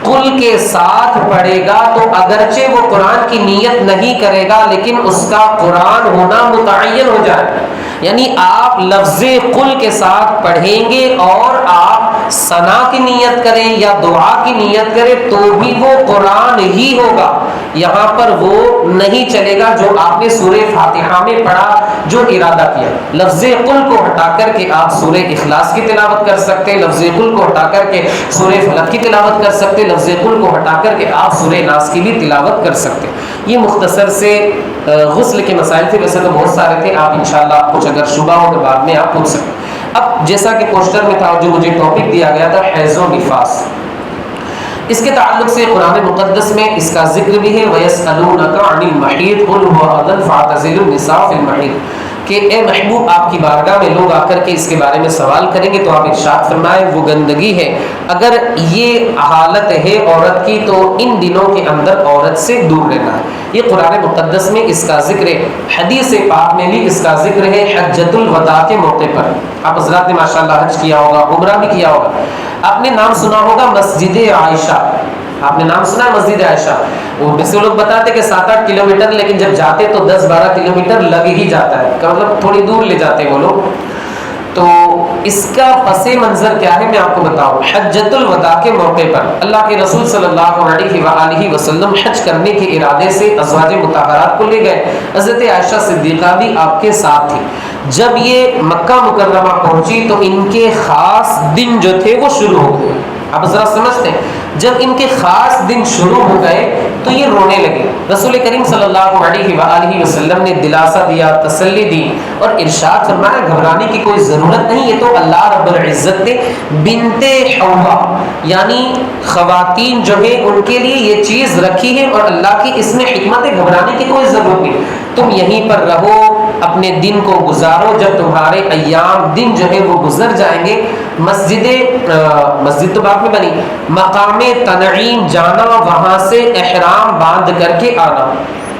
Speaker 1: قل کے ساتھ پڑھے گا تو اگرچہ وہ قرآن کی نیت نہیں کرے گا لیکن اس کا قرآن ہونا متعین ہو جائے گا، یعنی آپ لفظ قل کے ساتھ پڑھیں گے اور آپ ثنا کی نیت کریں یا دعا کی نیت کریں تو بھی وہ قرآن ہی ہوگا، یہاں پر وہ نہیں چلے گا جو آپ نے سورہ فاتحہ میں پڑھا، جو ارادہ کیا۔ لفظ قل کو ہٹا کر کے آپ سورہ اخلاص کی تلاوت کر سکتے، لفظ قل کو ہٹا کر کے سورہ فلق کی تلاوت کر سکتے، لفظ قل کو ہٹا کر کے آپ سورہ ناس کی بھی تلاوت کر سکتے۔ یہ مختصر سے غسل کے مسائل تھے، ویسے تو بہت سارے تھے، آپ انشاءاللہ کچھ اگر شبہ ہو تو بعد میں آپ پوچھ سکتے۔ اب جیسا کہ پوسٹر میں تھا جو مجھے ٹاپک دیا گیا تھا حیض و نفاس، اس کے تعلق سے قرآن مقدس میں اس کا ذکر بھی ہے، وَيَسْأَلُونَكَ عَنِ الْمَحِيضِ قُلْ هُوَ أَذًى فَاعْتَزِلُوا النِّسَاءَ فِي الْمَحِيضِ، کہ اے محبوب آپ کی بارگاہ میں لوگ آ کر کے اس کے بارے میں سوال کریں گے تو آپ ارشاد فرمائیں وہ گندگی ہے، اگر یہ حالت ہے عورت کی تو ان دنوں کے اندر عورت سے دور رہنا ہے۔ یہ قرآن مقدس میں اس کا ذکر ہے، حدیث پاک میں بھی اس کا ذکر ہے۔ حجۃ الوداع کے موقع پر آپ حضرات نے ماشاءاللہ حج کیا ہوگا، عمرہ بھی کیا ہوگا، آپ نے نام سنا ہوگا مسجد عائشہ، آپ نے نام سنا ہے مسجد عائشہ؟ وہ سے لوگ بتاتے کہ 7-8 کلومیٹر، لیکن جب جاتے تو 10-12 کلومیٹر لگ ہی جاتا ہے، مطلب تھوڑی دور لے جاتے وہ لوگ۔ تو اس کا پس منظر کیا ہے میں آپ کو بتاؤں۔ حجۃ الوداع کے موقع پر اللہ کے رسول صلی اللہ علیہ وآلہ وسلم حج کرنے کے ارادے سے ازواج مطہرات کو لے گئے۔ حضرت عائشہ صدیقہ بھی آپ کے ساتھ تھی۔ جب یہ مکہ مکرمہ پہنچی تو ان کے خاص دن جو تھے وہ شروع ہو گئے۔ آپ ذرا سمجھتے ہیں، جب ان کے خاص دن شروع ہو گئے تو یہ رونے لگے۔ رسول کریم صلی اللہ علیہ وآلہ وسلم نے دلاسا دیا، تسلی دی اور ارشاد فرمایا گھبرانے کی کوئی ضرورت نہیں، یہ تو اللہ رب العزت نے بنت حوا یعنی خواتین جو ہیں ان کے لیے یہ چیز رکھی ہے، اور اللہ کی اس میں حکمت ہے، گھبرانے کی کوئی ضرورت نہیں۔ تم یہیں پر رہو، اپنے دن کو گزارو، جب تمہارے ایام دن جو ہے وہ گزر جائیں گے مسجد تو بعد میں بنی، مقام تنعیم جانا، وہاں سے احرام باندھ کر کے آنا۔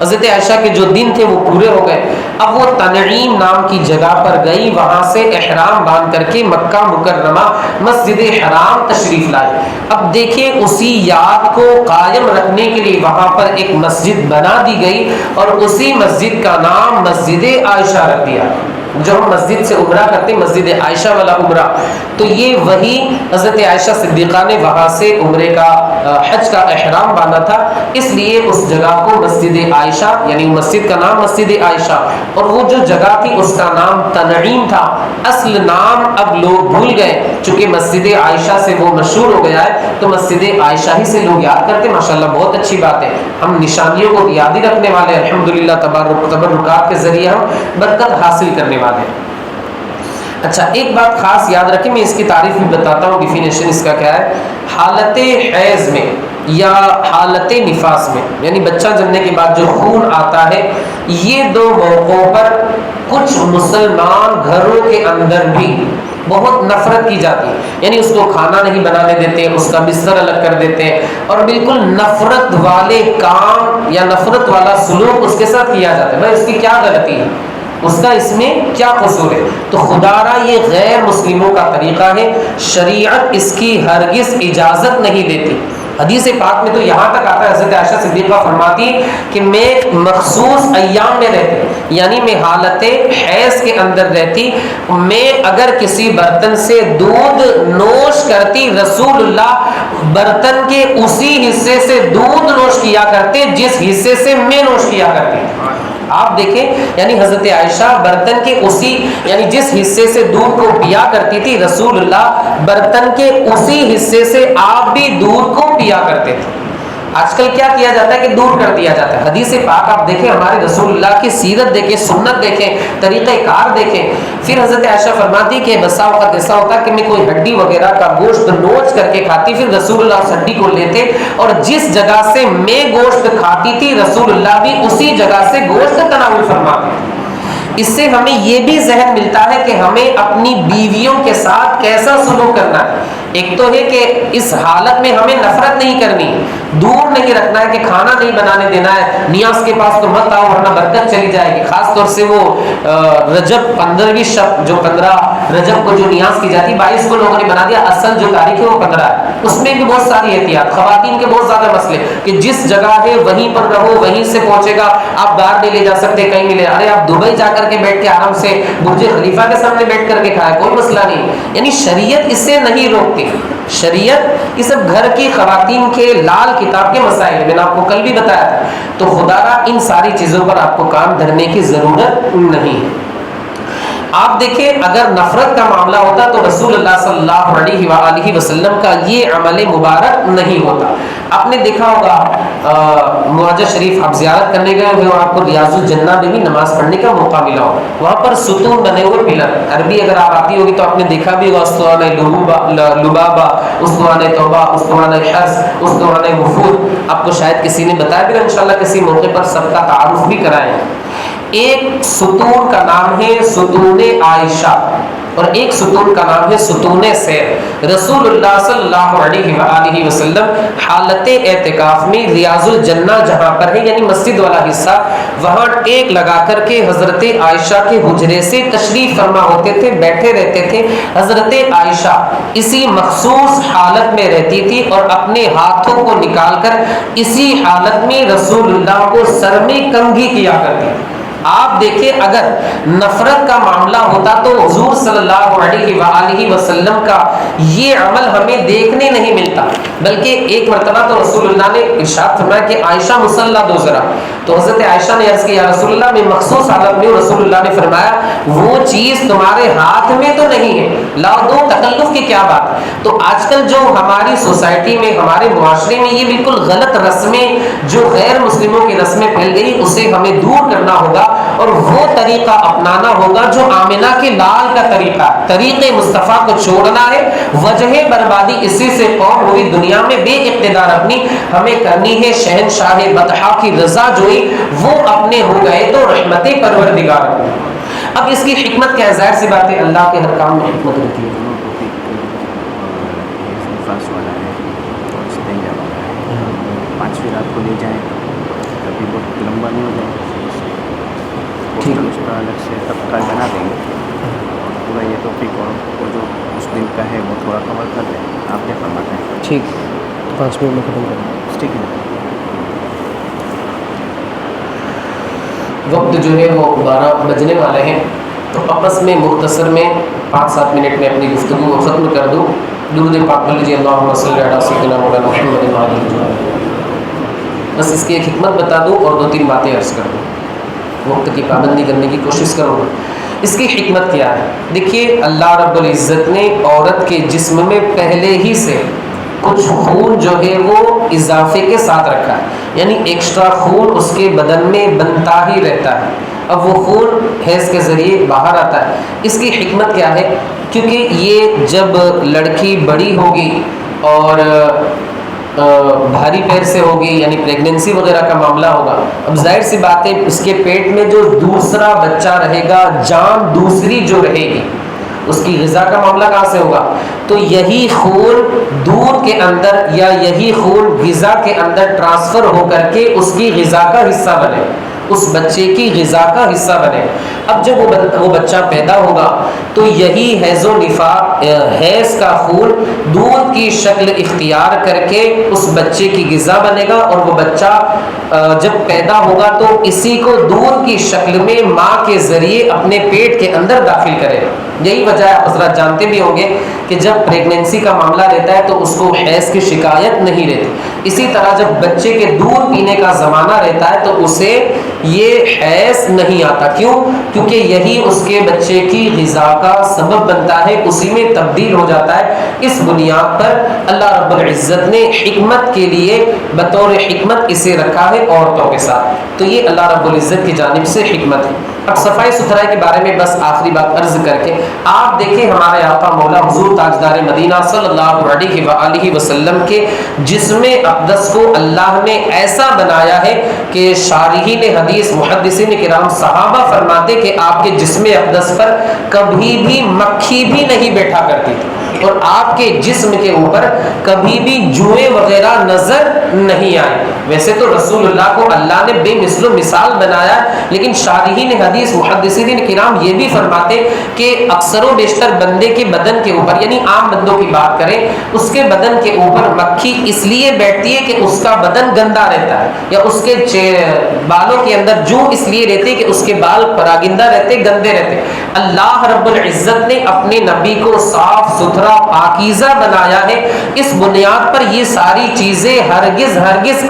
Speaker 1: حضرت عائشہ کے جو دن تھے وہ پورے ہو گئے، اب وہ تنعیم نام کی جگہ پر گئی، وہاں سے احرام باندھ کر کے مکہ مکرمہ مسجد حرام تشریف لائے۔ اب دیکھیں اسی یاد کو قائم رکھنے کے لیے وہاں پر ایک مسجد بنا دی گئی، اور اسی مسجد کا نام مسجد عائشہ رکھ دیا۔ جو ہم مسجد سے عمرہ کرتے ہیں، مسجد عائشہ والا عمرہ، تو یہ وہی حضرت عائشہ صدیقہ نے وہاں سے عمرے کا حج کا احرام باندھا تھا، اس لیے اس جگہ کو مسجد عائشہ، یعنی مسجد کا نام مسجد عائشہ، اور وہ جو جگہ تھی اس کا نام تنعیم تھا۔ اصل نام اب لوگ بھول گئے، چونکہ مسجد عائشہ سے وہ مشہور ہو گیا ہے تو مسجد عائشہ ہی سے لوگ یاد کرتے ہیں۔ ماشاءاللہ بہت اچھی بات ہے، ہم نشانیوں کو یاد ہی رکھنے والے ہیں، الحمدللہ تبرکات کے ذریعے ہم برکت حاصل کرنے والے ہیں۔ اچھا ایک بات خاص یاد رکھیں، میں اس کی تعریف بھی بتاتا ہوں، ڈیفینیشن اس کا کیا ہے۔ حالت حیض میں یا حالت نفاس میں، یعنی بچہ جننے کے بعد جو خون آتا ہے، یہ دو موقعوں پر کچھ مسلمان گھروں کے اندر بھی بہت نفرت کی جاتی ہے، یعنی اس کو کھانا نہیں بنانے دیتے، اس کا بستر الگ کر دیتے ہیں، اور بالکل نفرت والے کام یا نفرت والا سلوک اس کے ساتھ کیا جاتا ہے۔ بھائی اس کی کیا غلطی ہے، اس کا اس میں کیا قصور ہے؟ تو خدا را یہ غیر مسلموں کا طریقہ ہے، شریعت اس کی ہرگز اجازت نہیں دیتی۔ حدیث پاک میں تو یہاں تک آتا ہے، حضرت عائشہ صدیقہ فرماتی کہ میں مخصوص ایام میں رہتی، یعنی میں حالت حیض کے اندر رہتی، میں اگر کسی برتن سے دودھ نوش کرتی، رسول اللہ برتن کے اسی حصے سے دودھ نوش کیا کرتے جس حصے سے میں نوش کیا کرتی۔ آپ دیکھیں، یعنی حضرت عائشہ برتن کے اسی، یعنی جس حصے سے دودھ کو پیا کرتی تھی، رسول اللہ برتن کے اسی حصے سے آپ بھی دودھ کو پیا کرتے تھے۔ آج کل کیا کیا جاتا ہے کہ دور کر دیا جاتا ہے۔ حدیث پاک آپ دیکھیں، ہمارے رسول اللہ کی سیرت دیکھیں، سنت دیکھیں، طریقہ کار دیکھیں۔ پھر حضرت عائشہ فرماتی کہ بسا اوقات ایسا ہوتا کہ میں کوئی ہڈی وغیرہ کا گوشت نوچ کر کے کھاتی، پھر رسول اللہ اس ہڈی کو لیتے اور جس جگہ سے میں گوشت کھاتی تھی، رسول اللہ بھی اسی جگہ سے گوشت تناول فرماتے تھے۔ اس سے ہمیں یہ بھی ذہن ملتا ہے کہ ہمیں اپنی بیویوں کے ساتھ کیسا سلوک کرنا ہے۔ ایک تو ہے کہ اس حالت میں ہمیں نفرت نہیں کرنی، دور نہیں رکھنا ہے کہ کھانا نہیں بنانے دینا ہے، نیاز کے پاس تو مت آؤ ورنہ برکت چلی جائے گی۔ خاص طور سے وہ رجب 15ویں شب، جو 15 رجب کو جو نیاز کی جاتی، 22 کو لوگوں نے بنا دیا، اصل جو تاریخ ہے وہ 15 ہے۔ اس میں بھی بہت ساری احتیاط، خواتین کے بہت زیادہ مسئلے کہ جس جگہ ہے وہیں پر رہو، وہیں سے پہنچے گا، آپ باہر نہیں لے جا سکتے، کہیں نہیں لے، ارے آپ دبئی جا کر کے بیٹھ کے آرام سے برج خلیفہ کے سامنے بیٹھ کر کے کھائے، کوئی مسئلہ نہیں۔ یعنی شریعت اس سے نہیں روکتی، شریعت یہ سب گھر کی خواتین کے لال کتاب کے مسائل، میں نے آپ کو کل بھی بتایا تھا۔ تو خدا را ان ساری چیزوں پر آپ کو کام دھرنے کی ضرورت نہیں ہے۔ آپ دیکھیں اگر نفرت کا معاملہ ہوتا تو رسول اللہ صلی اللہ علیہ وآلہ وسلم کا یہ عمل مبارک نہیں ہوتا۔ آپ نے دیکھا ہوگا معجز شریف آپ زیارت کرنے گئے ہوئے اور آپ کو ریاض الجنہ میں بھی نماز پڑھنے کا موقع ملا ہو، وہاں پر ستون بنے ہوئے پلر، عربی اگر آپ آتی ہوگی تو آپ نے دیکھا بھی ہوگا، اسطوانہ لبابہ، اسطوانہ توبہ، اسطوانہ حرس، اسطوانہ وفود، آپ کو شاید کسی نے بتایا بھی، انشاءاللہ کسی موقع پر سب کا تعارف بھی کرائیں۔ ایک ستون کا نام ہے ستون عائشہ، اور ایک ستون کا نام ہے ستون سیر۔ رسول اللہ صلی اللہ علیہ وآلہ وسلم حالت اعتکاف میں ریاض الجنہ جہاں پر ہے یعنی مسجد والا حصہ، وہاں ٹیک لگا کر کے حضرت عائشہ کے حجرے سے تشریف فرما ہوتے تھے، بیٹھے رہتے تھے۔ حضرت عائشہ اسی مخصوص حالت میں رہتی تھی اور اپنے ہاتھوں کو نکال کر اسی حالت میں رسول اللہ کو سر میں کنگھی کیا کرتی تھی۔ آپ دیکھیں اگر نفرت کا معاملہ ہوتا تو حضور صلی اللہ علیہ وآلہ وسلم کا یہ عمل ہمیں دیکھنے نہیں ملتا، بلکہ ایک مرتبہ تو رسول اللہ نے ارشاد فرمایا کہ عائشہ مصلی دو ذرا، تو حضرت عائشہ نے عرض کیا یا رسول اللہ میں مخصوص حالت میں ہوں۔ رسول اللہ نے فرمایا وہ چیز تمہارے ہاتھ میں تو نہیں ہے، لاؤ دو، تکلف کی کیا بات۔ تو آج کل جو ہماری سوسائٹی میں ہمارے معاشرے میں یہ بالکل غلط رسمیں جو غیر مسلموں کی رسمیں پھیل گئی، اسے ہمیں دور کرنا ہوگا اور وہ طریقہ اپنانا ہوگا جو آمنہ کے لال کا طریقہ، طریقے مصطفیٰ کو چھوڑنا ہے۔ وجہ بربادی اسی سے قوم ہوئی دنیا میں بے اقتدار اپنی، ہمیں کرنی ہے شہنشاہ بطحا کی رضا جوئی، وہ اپنے ہو گئے تو رحمت پروردگار۔ اب اس کی حکمت کیا ہے؟ ظاہر سی بات ہے اللہ کے ہر کام میں حکمت ہوتی ہے۔
Speaker 2: پانچویں رات کو لے جائیں کبھی بہت لمبا نہیں ہو جائے، اس کا الگ سے طبقہ بنا دیں گے اور پورا یہ ٹاپک اور جو اس دن کا ہے وہ تھوڑا کور کر لیں۔ آپ کیا فرماتے ہیں؟
Speaker 1: ٹھیک، 5 منٹ میں ختم کریں۔
Speaker 2: ٹھیک ہے،
Speaker 1: وقت جو ہے وہ 12 بجنے والے ہیں، تو آپس میں مختصر میں 5-7 منٹ میں اپنی گفتگو کو ختم کر دوں۔ درود پاک پڑھ لیجیے، اللہم صلی علی سیدنا مولانا محمد وعلی آلہ وصحبہ۔ بس اس کی ایک حکمت بتا دوں اور 2-3 باتیں عرض کر دوں، وقت کی پابندی کرنے کی کوشش کروں گا۔ اس کی حکمت کیا ہے؟ دیکھیے اللہ رب العزت نے عورت کے جسم میں پہلے ہی سے کچھ خون جو ہے وہ اضافے کے ساتھ رکھا ہے، یعنی ایکسٹرا خون اس کے بدن میں بنتا ہی رہتا ہے۔ اب وہ خون حیض کے ذریعے باہر آتا ہے۔ اس کی حکمت کیا ہے؟ کیونکہ یہ جب لڑکی بڑی ہوگی اور بھاری پیر سے ہوگی، یعنی پریگننسی وغیرہ کا معاملہ ہوگا، اب ظاہر سی بات ہے اس کے پیٹ میں جو دوسرا بچہ رہے گا، جان دوسری جو رہے گی، اس کی غذا کا معاملہ کہاں سے ہوگا؟ تو یہی خون دودھ کے اندر یا یہی خون غذا کے اندر ٹرانسفر ہو کر کے اس کی غذا کا حصہ بنے، اس بچے کی غذا کا حصہ بنے۔ اب جب وہ بچہ پیدا ہوگا تو یہی حیض و نفاس، حیض کا خون دودھ کی شکل اختیار کر کے اس بچے کی غذا بنے گا، اور وہ بچہ جب پیدا ہوگا تو اسی کو دودھ کی شکل میں ماں کے ذریعے اپنے پیٹ کے اندر داخل کرے گا۔ یہی وجہ ہے، حضرات جانتے بھی ہوں گے کہ جب پریگننسی کا معاملہ رہتا ہے تو اس کو حیض کی شکایت نہیں رہتی۔ اسی طرح جب بچے کے دودھ پینے کا زمانہ رہتا ہے تو اسے یہ حیض نہیں آتا۔ کیوں؟ کیونکہ یہی اس کے بچے کی غذا کا سبب بنتا ہے، اسی میں تبدیل ہو جاتا ہے۔ اس بنیاد پر اللہ رب العزت نے حکمت کے لیے بطور حکمت اسے رکھا ہے عورتوں کے ساتھ، تو یہ اللہ رب العزت کی جانب سے حکمت ہے۔ اب صفائی ستھرائی کے بارے میں بس آخری بات عرض کر کے، آپ دیکھیں ہمارے آقا مولا حضور تاجدار مدینہ صلی اللہ علیہ وآلہ وسلم کے جسم اقدس کو اللہ نے ایسا بنایا ہے کہ شارحین حدیث، محدثین کرام، صحابہ فرماتے کہ آپ کے جسم اقدس پر کبھی بھی مکھی بھی نہیں بیٹھا کرتی تھی، اور آپ کے جسم کے اوپر کبھی بھی جوئیں وغیرہ نظر نہیں آئے۔ ویسے تو رسول اللہ کو اللہ نے بے مثل و مثال بنایا، لیکن شارحین حدیث، محدثین کرام یہ بھی فرماتے کہ اکثر و بیشتر بندے کے بدن کے اوپر، یعنی عام بندوں کی بات کریں، اس کے بدن کے اوپر مکھی اس لیے بیٹھتی ہے کہ اس کا بدن گندا رہتا ہے، یا اس کے بالوں کے اندر جو اس لیے رہتے ہیں کہ اس کے بال پراگندہ رہتے، گندے رہتے۔ اللہ رب العزت نے اپنے نبی کو صاف ستھرا پاکیزہ بنایا ہے، اس بنیاد پر یہ ساری چیزیں ہرگز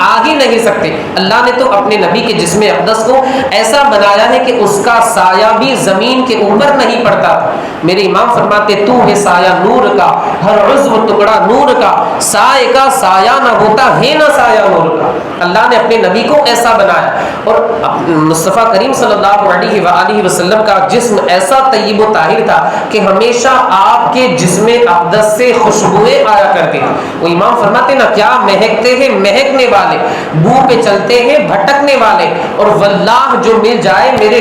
Speaker 1: آ ہی نہیں سکتے۔ اللہ نے تو اپنے نبی کے جسم اقدس کو ایسا بنایا ہے کہ اس کا سایہ بھی زمین کے اوپر نہیں پڑتا تھا۔ میرے امام فرماتے تو ہے سایہ نور کا، ہر عضو ٹکڑا نور کا، سائے کا سایہ نہ ہوتا ہے نہ سایہ نور کا۔ اللہ نے اپنے نبی کو ایسا بنایا، اور مصطفیٰ کریم صلی اللہ علیہ وآلہ وسلم کا جسم ایسا طیب و طاہر تھا کہ ہمیشہ آپ کے جسم اقدس سے خوشبوئیں آیا کرتی تھی۔ وہ امام فرماتے نا کیا مہکتے ہیں مہکنے والے، بو پہ چلتے ہیں بھٹکنے والے، اور واللہ جو مل جائے میرے